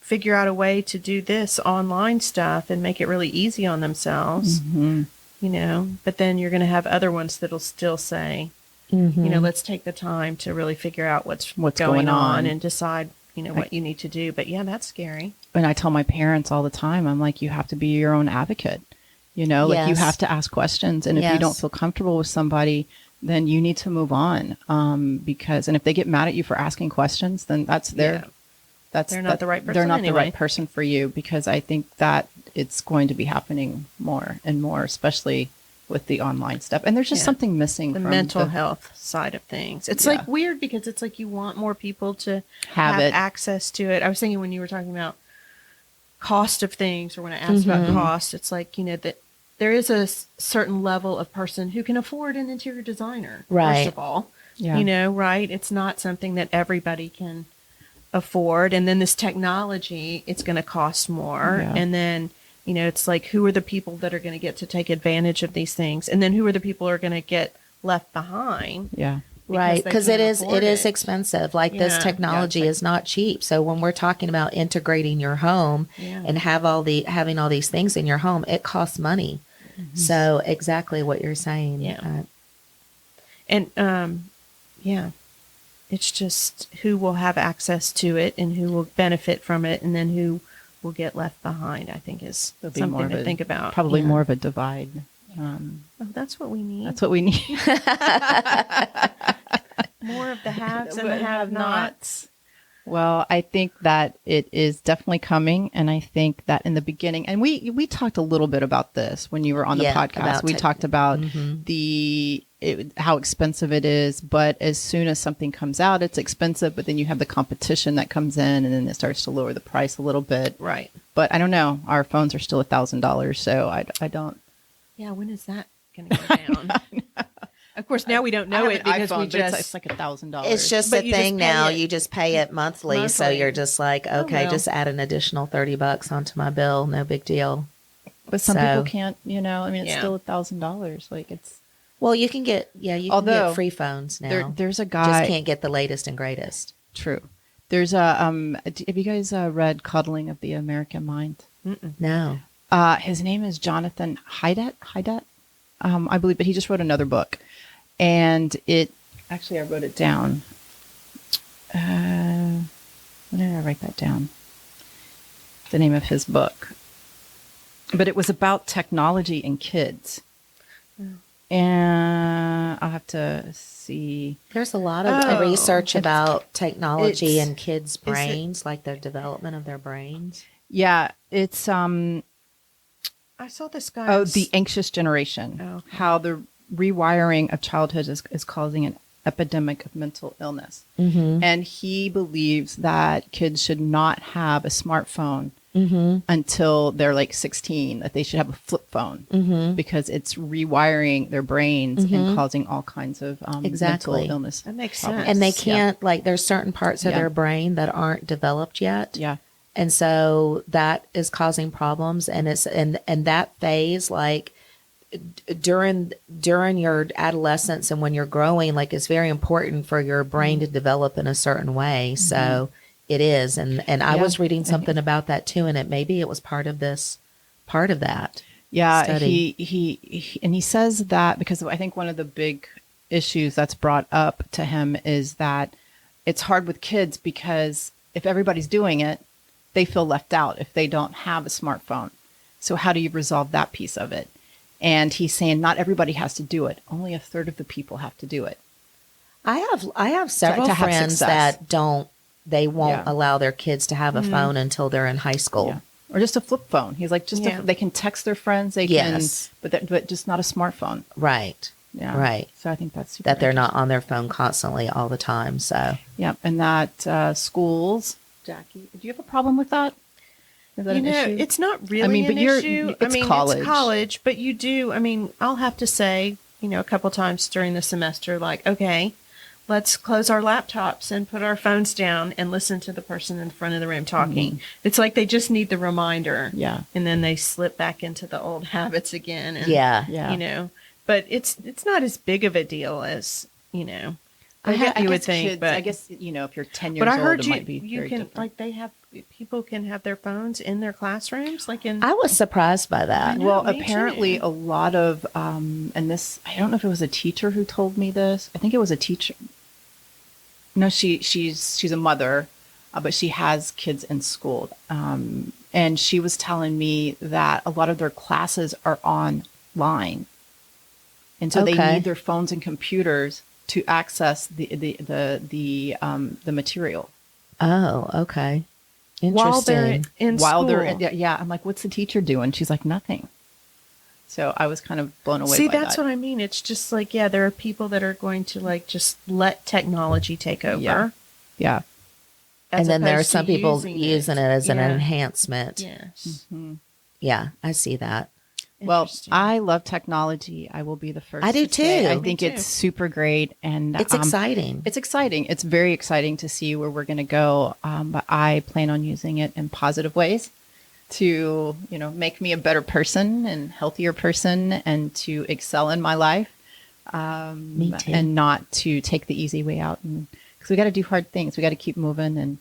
figure out a way to do this online stuff and make it really easy on themselves, but then you're going to have other ones that'll still say, let's take the time to really figure out what's going on and decide, what you need to do. But that's scary. And I tell my parents all the time, I'm like, you have to be your own advocate. Like you have to ask questions. And if you don't feel comfortable with somebody, then you need to move on. Because if they get mad at you for asking questions, then they're not the right person. They're not the right person for you, because I think that it's going to be happening more and more, especially with the online stuff. And there's just something missing from mental health side of things. It's like weird, because it's like you want more people to have access to it. I was thinking when you were talking about cost of things, or when I asked about cost, it's like, that there is a certain level of person who can afford an interior designer, first of all. Right? It's not something that everybody can afford. And then this technology, it's going to cost more. And then, it's like, who are the people that are going to get to take advantage of these things? And then who are the people who are going to get left behind? Right. Because it is expensive. Like this technology is not cheap. So when we're talking about integrating your home and having all these things in your home, it costs money. So exactly what you're saying. And it's just who will have access to it and who will benefit from it, and then who will get left behind, I think is something to think about. Probably more of a divide. That's what we need. That's what we need. More of the haves and the have-nots. Well, I think that it is definitely coming. And I think that in the beginning, and we talked a little bit about this when you were on the podcast. We talked about the how expensive it is. But as soon as something comes out, it's expensive. But then you have the competition that comes in, and then it starts to lower the price a little bit. Right. But I don't know. Our phones are still $1,000, so I don't. Yeah. When is that going to go down? Of course, now we don't know it because iPhone, we just. it's like $1,000. It's just But a you just thing pay now. it You just pay it monthly. So monthly. you're just like, okay, well. just add an additional $30 onto my bill. No big deal. But some So- people can't. I mean, it's Yeah. still $1,000. Like it's. Well, you can get, you can Although, get free phones now. There's a Just guy. can't get the latest and greatest. True. There's a have you guys read Coddling of the American Mind? No. His name is Jonathan Haidt, I believe, but he just wrote another book, and I wrote it down. When did I write that down? The name of his book, but it was about technology and kids. And I'll have to see. There's a lot of research It's- about technology it's- and kids' brains, like their development of their brains. Yeah, it's I saw this guy. the anxious generation. Oh, okay. How the rewiring of childhood is causing an epidemic of mental illness. Mm-hmm. And he believes that kids should not have a smartphone Mm-hmm. until they're like 16, that they should have a flip phone Mm-hmm. because it's rewiring their brains Mhm. and causing all kinds of Exactly. mental illness. That makes problems. sense. And they Yeah. can't, like, there's certain parts of Yeah. their brain that aren't developed yet. Yeah. And so that is causing problems. And it's, and that phase, like, during your adolescence and when you're growing, like, it's very important for your brain to develop in a certain way. So it is. And I Yeah. was reading something about that too. And maybe it was part of that. Yeah, study. he says that because I think one of the big issues that's brought up to him is that it's hard with kids because if everybody's doing it, they feel left out if they don't have a smartphone. So how do you resolve that piece of it? And he's saying not everybody has to do it. Only a third of the people have to do it. I have several to have friends success. that they won't Yeah. allow their kids to have a phone until they're in high school. Yeah. Or just a flip phone. He's like, Yeah. they can text their friends. They Yes. can, but just not a smartphone. Right. Yeah. Right. So I think that's super That they're not on their phone constantly all the time. So Yep, and that schools, Jackie, do you have a problem with that? Is that an issue? it's not really I mean, an but you're- issue. it's college. It's college, but you do. I mean, I'll have to say, a couple times during the semester, like, okay, let's close our laptops and put our phones down and listen to the person in front of the room talking. It's like they just need the reminder. Yeah. And then they slip back into the old habits again. And, yeah. but it's not as big of a deal as, I you guess would think. kids, but I guess, if you're 10 years but I old, heard it might be you very can different. people can have their phones in their classrooms, like in. I was surprised by that. I know. Well, me apparently too. a lot of, and this, I don't know if it was a teacher who told me this. I think it was a teacher. No, she's a mother, but she has kids in school. And she was telling me that a lot of their classes are online. And so they Okay. need their phones and computers to access the material. Oh, okay. While they're Interesting. in While school. they're yeah, I'm like, what's the teacher doing? She's like, nothing. So I was kind of blown away. See, by that's that. what I mean. It's just like, yeah, there are people that are going to like just let technology take over. Yeah. Yeah. as And then there are opposed to some people using it as an Yeah. enhancement. Yes. Yeah, I see that. Well, Interesting. I love technology. I will be the first. I do to say too. I Me think too. it's super great, and It's exciting. It's exciting. It's very exciting to see where we're going to go. But I plan on using it in positive ways to, make me a better person and healthier person, and to excel in my life. Me too. And not to take the easy way out, and because we got to do hard things. We got to keep moving and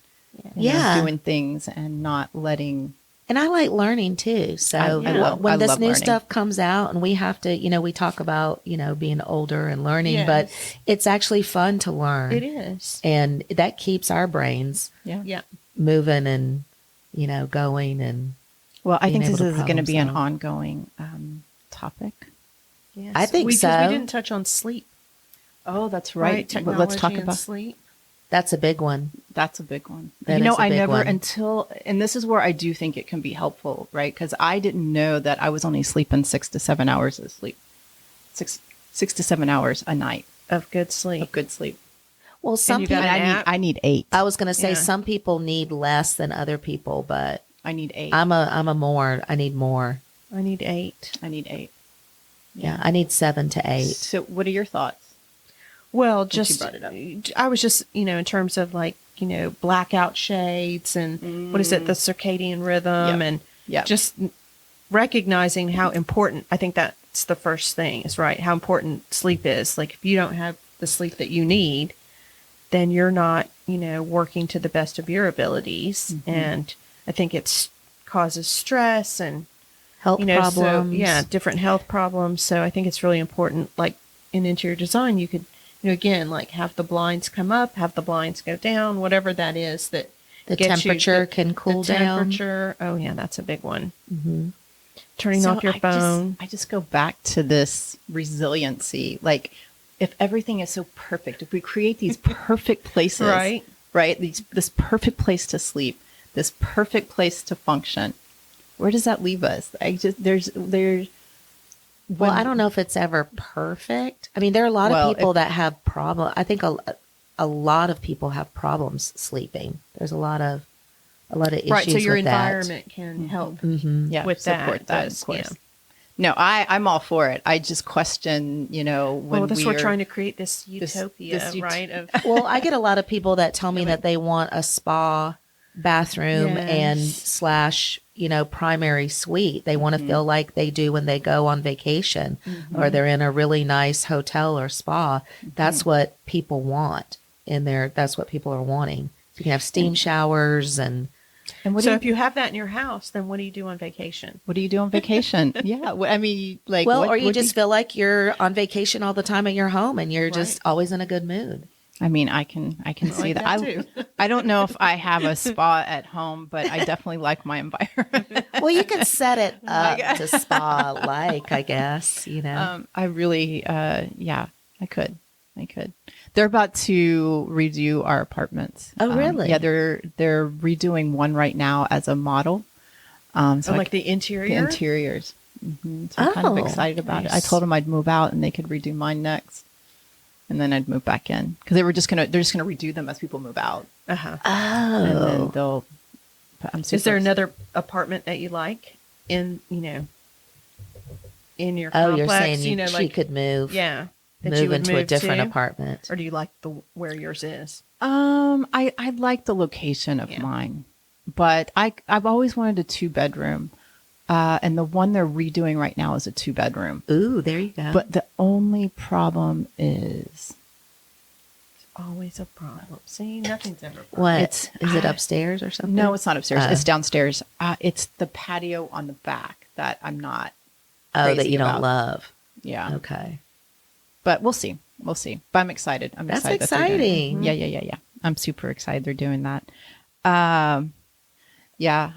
Yeah. doing things and not letting. And I like learning too. So I when this love new learning. stuff comes out and we have to, we talk about, being older and learning, Yes. but it's actually fun to learn. It is. And that keeps our brains Yeah. Yeah. moving and, going. And Well, I being think this able to is going to problem be an solve. ongoing topic. Yes. I think Because so. we didn't touch on sleep. Oh, that's Right. right. But Technology let's talk and about sleep. that's a big one. that's a big one. That is a I big never one. and this is where I do think it can be helpful, right? Because I didn't know that I was only sleeping 6 to 7 hours of sleep. 6 to 7 hours a night of good sleep. Well, some you got people, an app? I need 8. I was going to say Yeah. some people need less than other people, but I need 8. I need more. I need 8. I need 8. Yeah. I need 7 to 8. So what are your thoughts? Well, Since you just brought it up. I was just, in terms of like, blackout shades and what is it, the circadian rhythm, Yep. and Yep. just recognizing how important, I think that's the first thing is, right, how important sleep is. Like if you don't have the sleep that you need, then you're not, working to the best of your abilities. Mm-hmm. And I think it causes stress and Health problems. So, different health problems. So I think it's really important, like in interior design, you could, again, like have the blinds come up, have the blinds go down, whatever that is that The gets you temperature can cool the down. temperature. Oh yeah, that's a big one. Mm-hmm. Turning off your phone. I just go back to this resiliency. Like, if everything is so perfect, if we create these perfect places, right? This perfect place to sleep, this perfect place to function, where does that leave us? Well, I don't know if it's ever perfect. I mean, there are a lot of people that have problems. I think a lot of people have problems sleeping. There's a lot of issues Right, so your with that. environment can help Yeah, with support that, those, of course. yeah. No, I'm all for it. I just question, when we're trying to create this utopia, this right? Of Well, I get a lot of people that tell me that they want a spa bathroom Yes. and primary suite. They want to feel like they do when they go on vacation or they're in a really nice hotel or spa. That's what people want in there. That's what people are wanting. You can have steam showers and so if you have that in your house, then what do you do on vacation? what do you do on vacation? Yeah, I mean, like, or you just feel like you're on vacation all the time at your home and you're just always in a good mood. I mean, I can see like that. that too. I don't know if I have a spa at home, but I definitely like my environment. Well, you can set it up to spa like, I guess, I really, I could. They're about to redo our apartments. Oh, really? Yeah, they're redoing one right now as a model. So Like the interior? the interiors. Mm-hmm. So I'm kind of excited about it. I nice. told them I'd move out and they could redo mine next, and then I'd move back in because they're just gonna redo them as people move out, Uh-huh. and then Oh. they'll. Is there another apartment that you like in your complex? Oh, you're saying she like, could move. yeah, that Move you would into a different to? apartment. Or do you like where yours is? I like the location of mine, but I've always wanted a 2-bedroom, and the one they're redoing right now is a 2-bedroom. Ooh, there you go. But the only problem is Always a problem. See, nothing's ever. what? Is it upstairs or something? no, it's not upstairs. Oh. It's downstairs. It's the patio on the back that I'm not. Oh, that crazy you don't about. love. Yeah, Okay. but we'll see. But I'm excited. That's excited that they're doing it. exciting. Yeah. I'm super excited they're doing that. But yeah,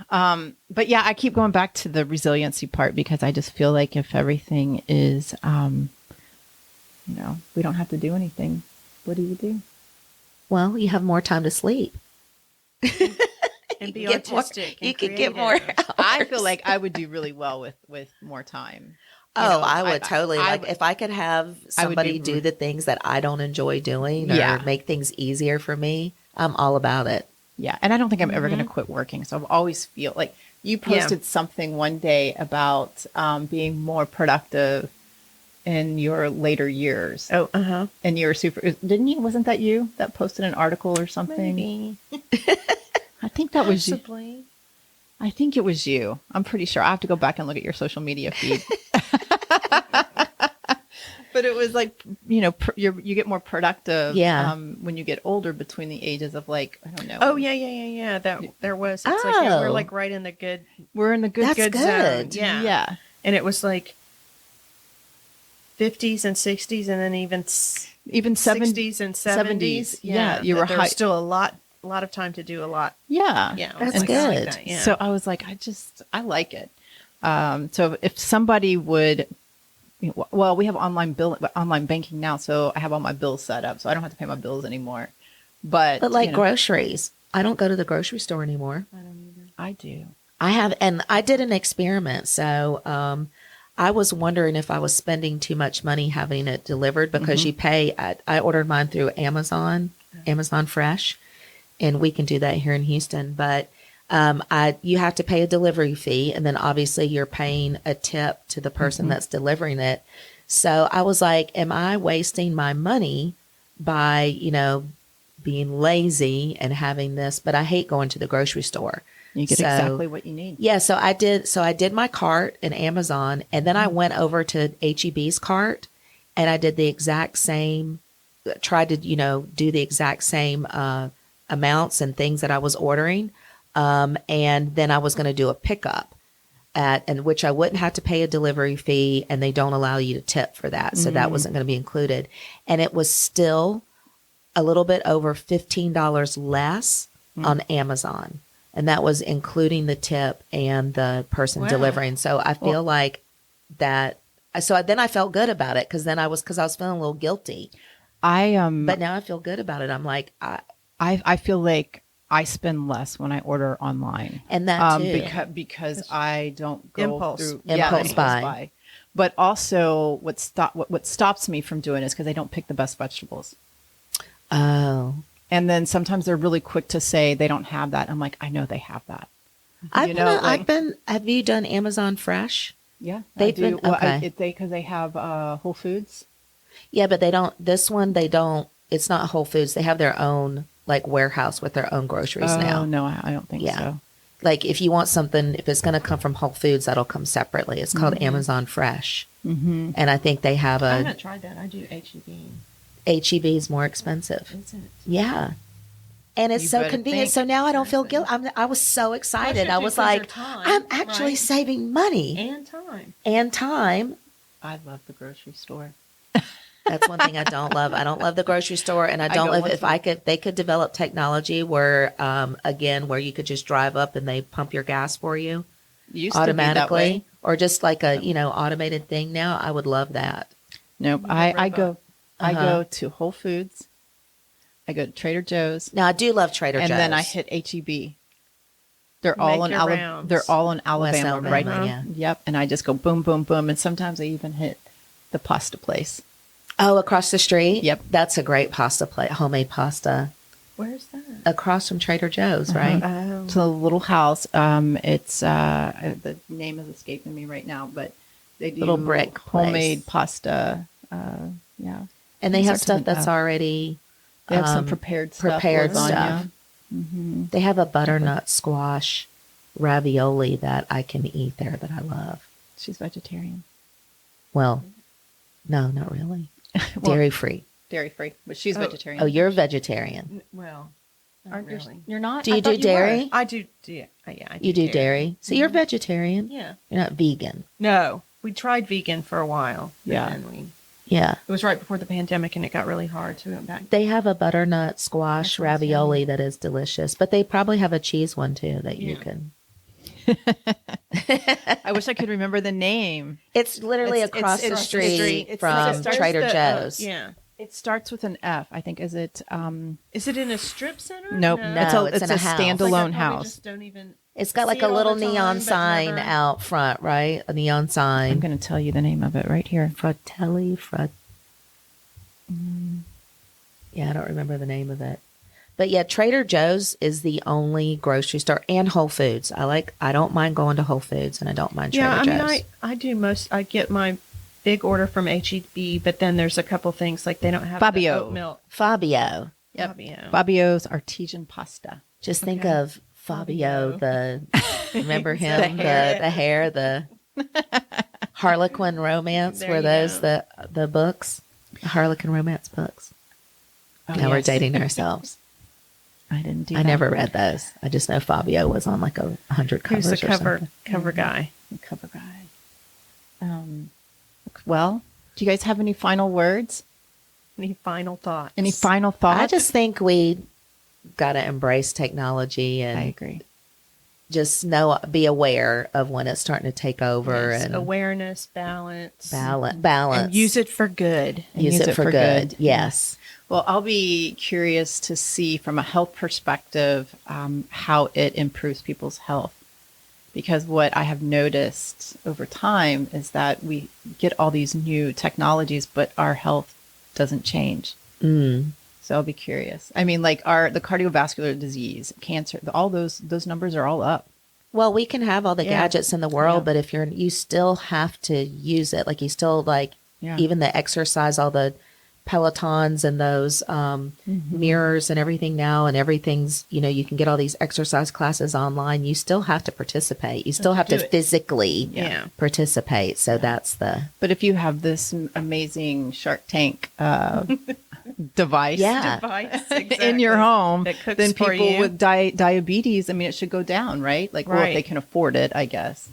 I keep going back to the resiliency part because I just feel like if everything is, we don't have to do anything. What do you do? Well, you have more time to sleep. And be You get more- artistic. you and could get more creative. I feel like I would do really well with more time. I would totally I like would- if I could have I would somebody be- do the things that I don't enjoy doing or Yeah. make things easier for me. I'm all about it. Yeah, and I don't think I'm ever going to quit working. So I've always feel like you posted something one day about being more productive in your later years. Oh, uh-huh. And you're didn't you? Wasn't that you that posted an article or something? Maybe. I think that was you. Possibly. I think it was you. I'm pretty sure. I have to go back and look at your social media feed. But it was like, you get more productive when you get older between the ages of like, I don't know. Oh, yeah. That there was. It's like we're like right in the good. We're in the good, That's good good. zone. Yeah. Yeah. And it was like 50s and 60s and then even 60s and 70s. Yeah, you were there was still a lot of time to do a lot. Yeah. Yeah. That's like good. that, yeah. So I was like, I like it. So if somebody would, well, we have online banking now, so I have all my bills set up, so I don't have to pay my bills anymore. But like groceries, I don't go to the grocery store anymore. I don't either. I do. I have, and I did an experiment. So I was wondering if I was spending too much money having it delivered because you pay. I ordered mine through Amazon Fresh, and we can do that here in Houston. But you have to pay a delivery fee, and then obviously you're paying a tip to the person that's delivering it. So I was like, am I wasting my money by, being lazy and having this? But I hate going to the grocery store. You get exactly what you need. Yeah. So I did my cart in Amazon, and then I went over to HEB's cart and I did the exact same, tried to, do the exact same amounts and things that I was ordering. And then I was going to do a pickup and which I wouldn't have to pay a delivery fee, and they don't allow you to tip for that. So that wasn't going to be included. And it was still a little bit over $15 less on Amazon. And that was including the tip and the person delivering. So I feel like that. So then I felt good about it because I was feeling a little guilty. But now I feel good about it. I'm like, I feel like I spend less when I order online, and that too, because I don't go through impulse buy. But also, what stops me from doing is because I don't pick the best vegetables. Oh. And then sometimes they're really quick to say they don't have that. I'm like, I know they have that. Have you done Amazon Fresh? Yeah, they've been. Well, okay. Because they have Whole Foods. Yeah, but they don't. This one, they don't. It's not Whole Foods. They have their own warehouse with their own groceries now. Oh no, I don't think so. Like if you want something, if it's going to come from Whole Foods, that'll come separately. It's called Amazon Fresh, and I think they have I haven't tried that. I do HEB. HEB is more expensive. Is it? Yeah. And it's so convenient. So now I don't feel guilty. I was so excited. I was like, I'm actually saving money. And time. I love the grocery store. That's one thing I don't love. I don't love the grocery store. And I don't love if they could develop technology where, where you could just drive up and they pump your gas for you automatically. Or just like a, automated thing now. I would love that. Nope. I go to Whole Foods. I go to Trader Joe's. Now I do love Trader Joe's. And then I hit HEB. They're all in Alabama, right? Yeah. Yep. And I just go boom, boom, boom. And sometimes I even hit the pasta place. Oh, across the street? Yep. That's a great pasta place, homemade pasta. Where's that? Across from Trader Joe's, right? Oh. It's a little house. It's the name is escaping me right now, but they do little brick homemade pasta. Yeah. And they have stuff that's already... They have some prepared stuff. Mm-hmm. They have a butternut squash ravioli that I can eat there that I love. She's vegetarian. Well, no, not really. Dairy-free. Dairy-free, but she's vegetarian. Oh, you're vegetarian. Well, aren't really. You're not? Do you do dairy? I do. Yeah, I do. You do dairy? So you're vegetarian? Yeah. You're not vegan? No. We tried vegan for a while. Yeah. Yeah. It was right before the pandemic and it got really hard, so we went back. They have a butternut squash ravioli that is delicious, but they probably have a cheese one too that you can. I wish I could remember the name. It's literally across the street from Trader Joe's. Yeah. It starts with an F, I think. Is it in a strip center? Nope. No, it's in a a house. standalone house. It's got like a little neon sign out front, right? A neon sign. I'm going to tell you the name of it right here. Yeah, I don't remember the name of it. But yeah, Trader Joe's is the only grocery store, and Whole Foods. I don't mind going to Whole Foods, and I don't mind Trader Joe's. I do I get my big order from HEB, but then there's a couple things like they don't have the oat milk. Fabio. Yep. Fabio's artesian pasta. Just think of Fabio, remember him, the hair, the Harlequin romance, the books, the Harlequin romance books. Oh, now we're dating ourselves. I didn't do I never read those. I just know Fabio was on like 100 covers. He was the cover The guy. cover guy. Well, do you guys have any final words? Any final thoughts? I just think we got to embrace technology and I agree. Just be aware of when it's starting to take over. Yes, and awareness, balance. And use it for good. Use it for good. Yes. Well, I'll be curious to see from a health perspective how it improves people's health. Because what I have noticed over time is that we get all these new technologies, but our health doesn't change. So I'll be curious. I mean, like the cardiovascular disease, cancer, all those numbers are all up. Well, we can have all the gadgets in the world, but if you still have to use it. Like you still even the exercise, all the Pelotons and those mirrors and everything now, and everything's, you can get all these exercise classes online. You still have to participate. You still have to physically participate. So that's But if you have this amazing Shark Tank device in your home, then people with diabetes, I mean, it should go down, right? Like, well, if they can afford it, I guess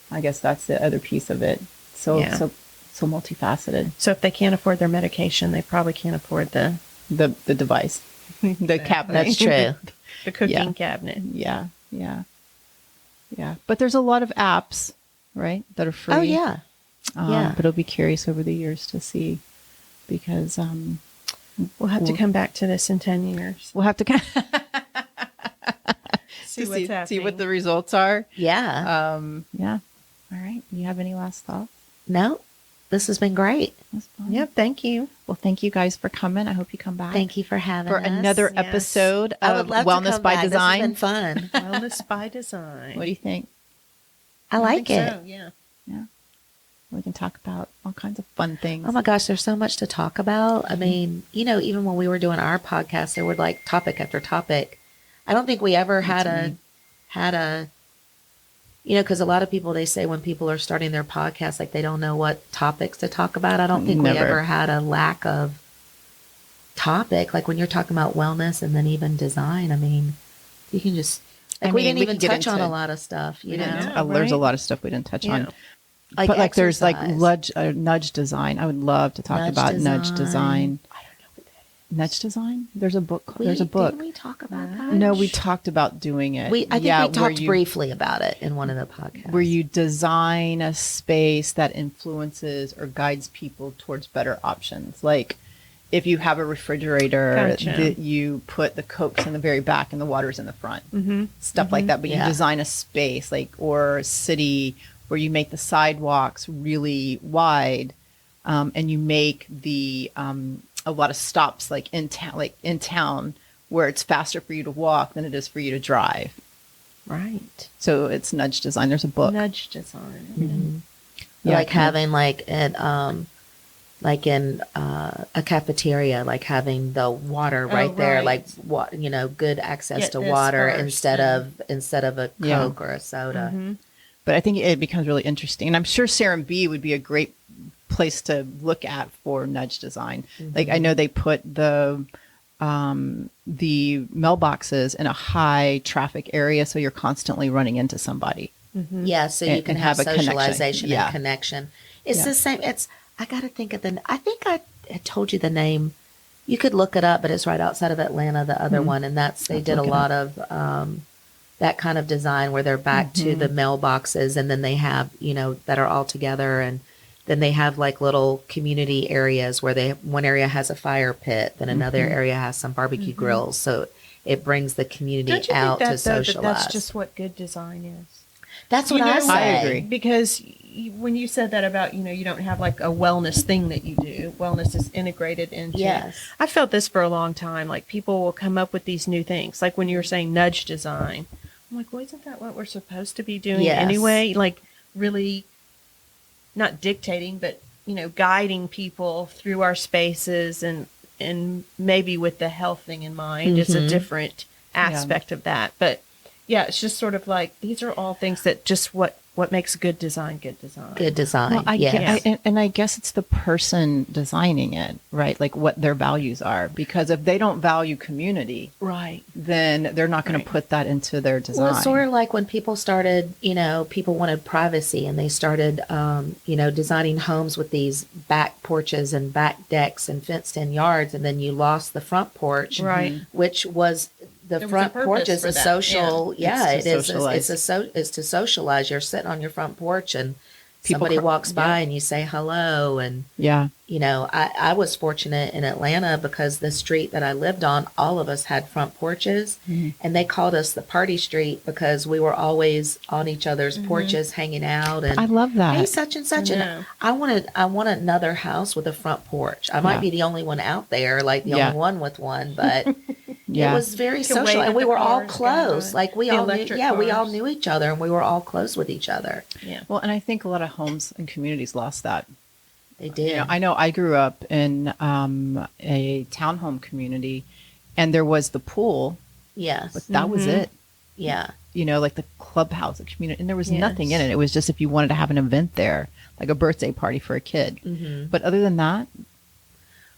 that's the other piece of it. So multifaceted. So if they can't afford their medication, they probably can't afford the device, the cabinet. That's true. The cooking cabinet. Yeah. But there's a lot of apps, right, that are free. Oh yeah. But I'll be curious over the years to see, because we'll have to come back to this in 10 years. We'll have to see what the results are. Yeah. All right. You have any last thoughts? No. This has been great. Yep. Thank you. Well, thank you guys for coming. I hope you come back. Thank you for having us. For another episode of Wellness by Design. This has been fun. Wellness by Design. What do you think? I like it. So, yeah. We can talk about all kinds of fun things. Oh my gosh, there's so much to talk about. I mean, even when we were doing our podcast, there were like topic after topic. I don't think we ever had a because a lot of people, they say when people are starting their podcast, like they don't know what topics to talk about. I don't think we ever had a lack of topic. Like when you're talking about wellness and then even design, I mean, you can just, we didn't even touch on a lot of stuff, There's a lot of stuff we didn't touch on. Like there's like nudge design. I would love to talk about nudge design. I don't know what that is. Nudge design? There's a book. Didn't we talk about that? No, we talked about doing it. I think we talked briefly about it in one of the podcasts. Where you design a space that influences or guides people towards better options. Like if you have a refrigerator, you put the Cokes in the very back and the water's in the front. Stuff like that. But you design a space or a city where you make the sidewalks really wide, and you make a lot of stops like in town where it's faster for you to walk than it is for you to drive. Right. So it's nudge design. There's a book. Nudge design. Having like in a cafeteria, like having the water there, like good access to water instead of a Coke or a soda. But I think it becomes really interesting. And I'm sure Sarah B would be a great place to look at for nudge design. Like I know they put the mailboxes in a high traffic area, so you're constantly running into somebody. Yeah, so you can have a socialization and connection. It's the same. I got to think of I think I had told you the name. You could look it up, but it's right outside of Atlanta, the other one. And they did a lot of that kind of design where they're back to the mailboxes, and then they have, that are all together. And then they have like little community areas where one area has a fire pit, then another area has some barbecue grills. So it brings the community out to socialize. That's just what good design is. That's what I say. I agree. Because when you said that about, you don't have like a wellness thing that you do. Wellness is integrated into. Yes. I felt this for a long time. Like people will come up with these new things. Like when you were saying nudge design. I'm like, well, isn't that what we're supposed to be doing anyway? Like really not dictating, but, guiding people through our spaces and maybe with the health thing in mind. It's a different aspect of that. But yeah, it's just sort of like, these are all things that just what makes good design. Good design. Well, I guess it's the person designing it, right? Like what their values are. Because if they don't value community, right, then they're not going to put that into their design. Well, it's sort of like when people started, people wanted privacy, and they started, designing homes with these back porches and back decks and fenced in yards, and then you lost the front porch, right, which was. The front porch is a social, it's to socialize. You're sitting on your front porch, and somebody walks by and you say hello. And, I was fortunate in Atlanta because the street that I lived on, all of us had front porches, and they called us the party street because we were always on each other's porches hanging out. And I love that. Hey, such and such. And I want another house with a front porch. I might be the only one out there, like the only one with one, but it was very social, and we were all close. Like we all knew each other, and we were all close with each other. Yeah. Well, and I think a lot of homes and communities lost that. They did. I know I grew up in a townhome community, and there was the pool. Yes. But that was it. Yeah. Like the clubhouse, the community, and there was nothing in it. It was just if you wanted to have an event there, like a birthday party for a kid. But other than that,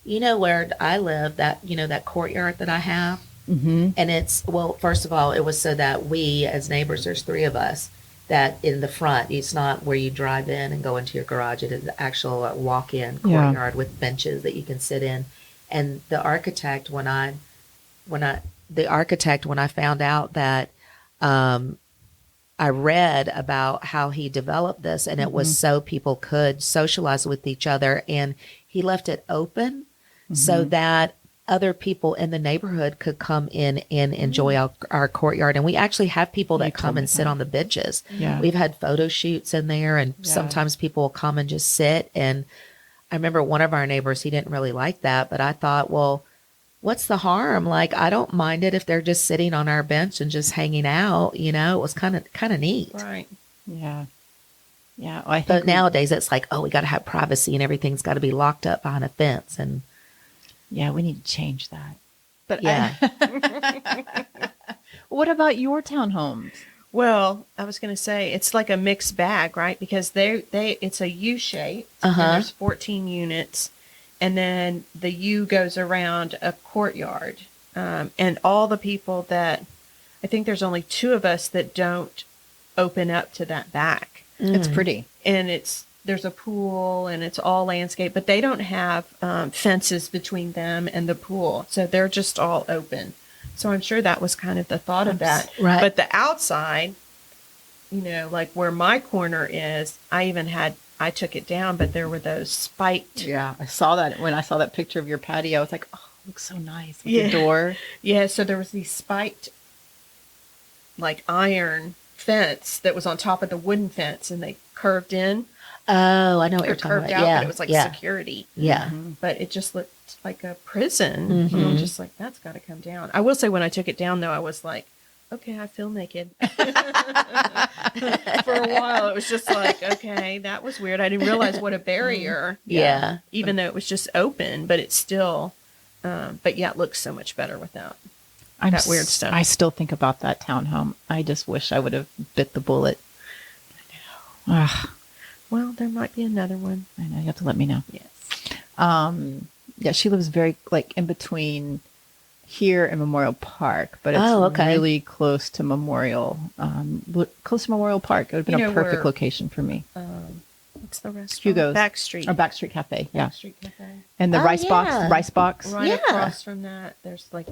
where I live, that courtyard that I have, and it's, well, first of all, it was so that we as neighbors, there's 3 of us, that in the front, it's not where you drive in and go into your garage. It is the actual walk-in courtyard with benches that you can sit in. And the architect, when I found out that, I read about how he developed this, and it was so people could socialize with each other, and he left it open so that other people in the neighborhood could come in and enjoy our courtyard. And we actually have people that come and sit on the benches. Yeah. We've had photo shoots in there, and sometimes people will come and just sit. And I remember one of our neighbors, he didn't really like that, but I thought, well, what's the harm? Like, I don't mind it if they're just sitting on our bench and just hanging out. It was kind of neat. Right. Yeah. Yeah. Well, but nowadays it's like, we got to have privacy and everything's got to be locked up behind a fence. And yeah, we need to change that. But what about your townhomes? Well, I was going to say it's like a mixed bag, right? Because it's a U shape, and there's 14 units, and then the U goes around a courtyard, and all the people that I think there's only 2 of us that don't open up to that back. It's pretty, and there's a pool, and it's all landscape, but they don't have fences between them and the pool. So they're just all open. So I'm sure that was kind of the thought of that. Right. But the outside, like where my corner is, I took it down, but there were those spiked. Yeah, I saw that. When I saw that picture of your patio, I was like, oh, it looks so nice with the door. Yeah, so there was these spiked, like iron fence that was on top of the wooden fence, and they curved in. Oh, I know what you're talking about. Out, but it was like security. Yeah. But it just looked like a prison. I'm just like, that's got to come down. I will say when I took it down, though, I was like, okay, I feel naked. For a while, it was just like, okay, that was weird. I didn't realize what a barrier. Yeah. Even though it was just open, but it's still, but yeah, it looks so much better without that weird stuff. I still think about that townhome. I just wish I would have bit the bullet. I know. Well, there might be another one. I know. You have to let me know. Yes. Yeah, she lives very in between here and Memorial Park, but it's really close to Memorial. Close to Memorial Park. It would have been a perfect location for me. What's the restaurant? Hugo's. Backstreet. Or Backstreet Cafe. Yeah. Backstreet Cafe. And the rice box. Right across from that, there's like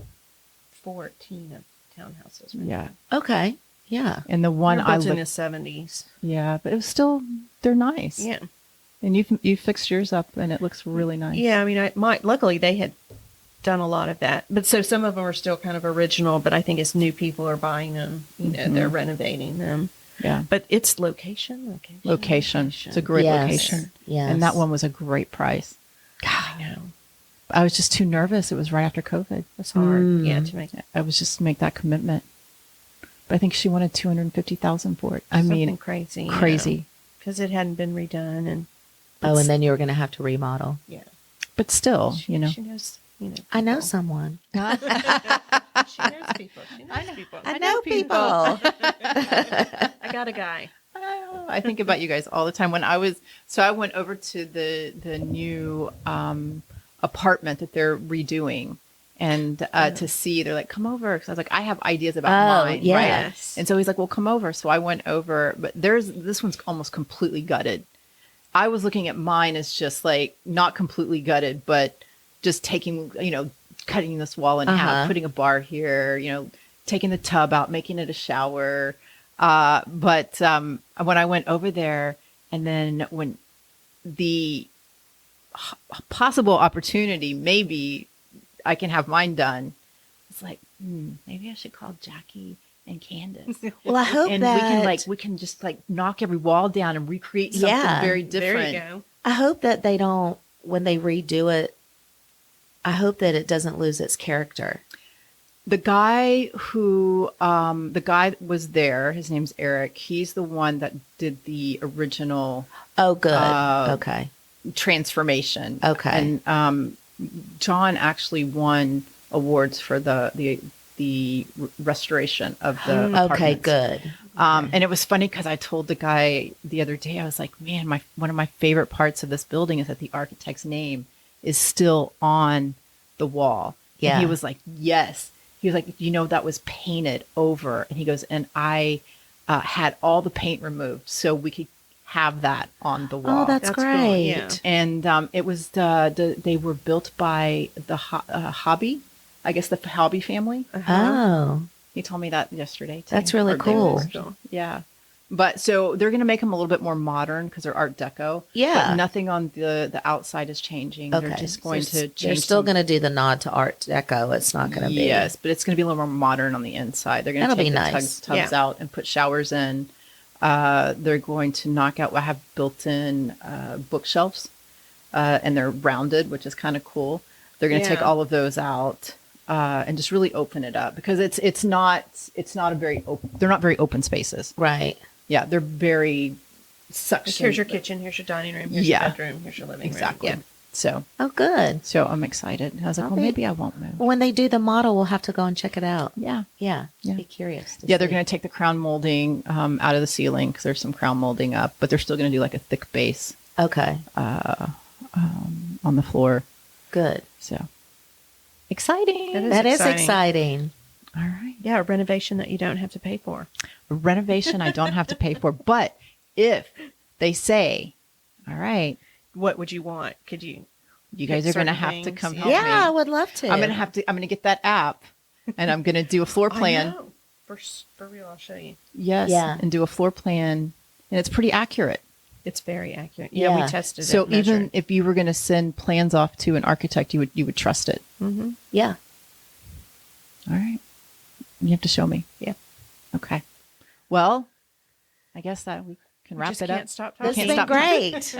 14 of townhouses. Right Yeah. now. Okay. Yeah. And the one I lived in the 70s. Yeah, but it was still, they're nice. Yeah. And you fixed yours up, and it looks really nice. Yeah, I mean, luckily they had done a lot of that. But so some of them are still kind of original, but I think as new people are buying them, they're renovating them. Yeah. But it's location. It's a great location. Yes. And that one was a great price. God, I know. I was just too nervous. It was right after COVID. It's hard. Yeah, to make it. I was just to make that commitment. But I think she wanted $250,000 for it. I mean, crazy. Crazy. Because it hadn't been redone. And then you were going to have to remodel. Yeah. But still, she knows, I know someone. She knows people. I know people. I got a guy. I think about you guys all the time. I went over to the new apartment that they're redoing, and to see, they're like, come over. Because I was like, I have ideas about mine. Yes. Right? And so he's like, well, come over. So I went over, but this one's almost completely gutted. I was looking at mine as just like not completely gutted, but just taking, cutting this wall in half, putting a bar here, taking the tub out, making it a shower. But when I went over there, And then when the possible opportunity, maybe I can have mine done. It's like, maybe I should call Jackie and Candice. Well, I hope and that we can just like knock every wall down and recreate something very different. There you go. I hope that they don't, when they redo it, I hope that it doesn't lose its character. The guy was there. His name's Eric. He's the one that did the original. Oh, good. Okay. Transformation. Okay. And John actually won awards for the restoration of the apartments. Okay, good. And it was funny because I told the guy the other day, I was like, man, one of my favorite parts of this building is that the architect's name is still on the wall. Yeah. And he was like, yes. He was like, that was painted over. And he goes, and I had all the paint removed so we could have that on the wall. Oh, that's great. Cool. Yeah. And it was they were built by the Hobby, I guess the Hobby family. Oh, He told me that yesterday too. that's really Or cool. Yeah. But so they're going to make them a little bit more modern because they're Art Deco. Yeah. But nothing on the outside is changing. Okay. They're just going to change. They're still going to do the nod to Art Deco. It's not going to be. Yes, but it's going to be a little more modern on the inside. They're going to That'll take be the nice. tubs out and put showers in. They're going to knock out. I have built-in bookshelves, and they're rounded, which is kind of cool. They're going to take all of those out and just really open it up because it's not a very open. They're not very open spaces. Right. Yeah, they're very suctioned. Here's your kitchen. Here's your dining room. Here's your bedroom. Here's your living room. Exactly. Yeah. So good. So I'm excited. I was like, maybe I won't move. Well, when they do the model, we'll have to go and check it out. Yeah. Yeah. Yeah. Be curious. They're going to take the crown molding out of the ceiling because there's some crown molding up, but they're still going to do like a thick base. Okay. On the floor. Good. So exciting. That is exciting. All right. Yeah, a renovation that you don't have to pay for. A renovation I don't have to pay for, but if they say, all right, What would you want? Could you? you guys are going to have to come help me. Yeah, I would love to. I'm going to get that app and I'm going to do a floor plan. I know. For real, I'll show you. Yes. Yeah. And do a floor plan. And it's pretty accurate. It's very accurate. Yeah, Yeah. we tested it. So and measured. even if you were going to send plans off to an architect, you would trust it. Mm-hmm. Yeah. All right. You have to show me. Yeah. Okay. Well, I guess that we can wrap Just it up. can't stop This talking. has been great.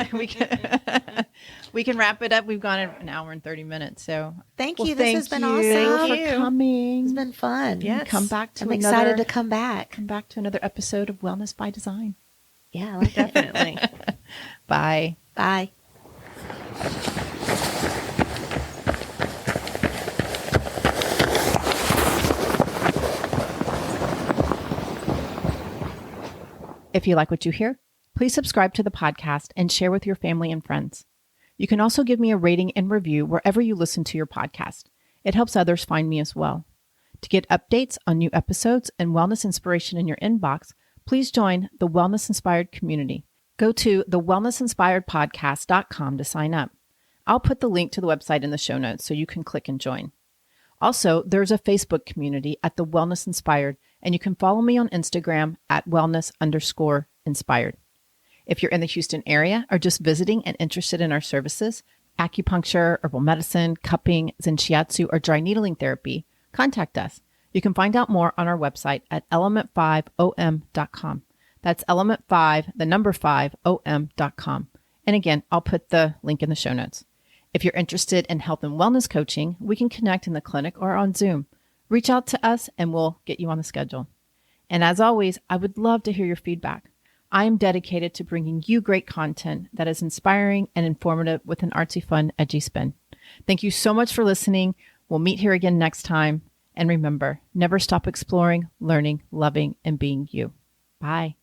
we can wrap it up. We've gone an hour and 30 minutes. So Thank well, you. This thank has been you awesome. for you. coming. It's been fun. Yes. Come back to I'm another. excited to come back. Come back to another episode of Wellness by Design. Yeah, I like that. Definitely. Bye. Bye. If you like what you hear, please subscribe to the podcast and share with your family and friends. You can also give me a rating and review wherever you listen to your podcast. It helps others find me as well. To get updates on new episodes and wellness inspiration in your inbox, please join the Wellness Inspired community. Go to thewellnessinspiredpodcast.com to sign up. I'll put the link to the website in the show notes so you can click and join. Also, there's a Facebook community at The Wellness Inspired, and you can follow me on Instagram at wellness_inspired. If you're in the Houston area or just visiting and interested in our services, acupuncture, herbal medicine, cupping, zen shiatsu, or dry needling therapy, contact us. You can find out more on our website at element5om.com. That's element5, the number 5om.com. And again, I'll put the link in the show notes. If you're interested in health and wellness coaching, we can connect in the clinic or on Zoom. Reach out to us and we'll get you on the schedule. And as always, I would love to hear your feedback. I am dedicated to bringing you great content that is inspiring and informative with an artsy, fun, edgy spin. Thank you so much for listening. We'll meet here again next time. And remember, never stop exploring, learning, loving, and being you. Bye.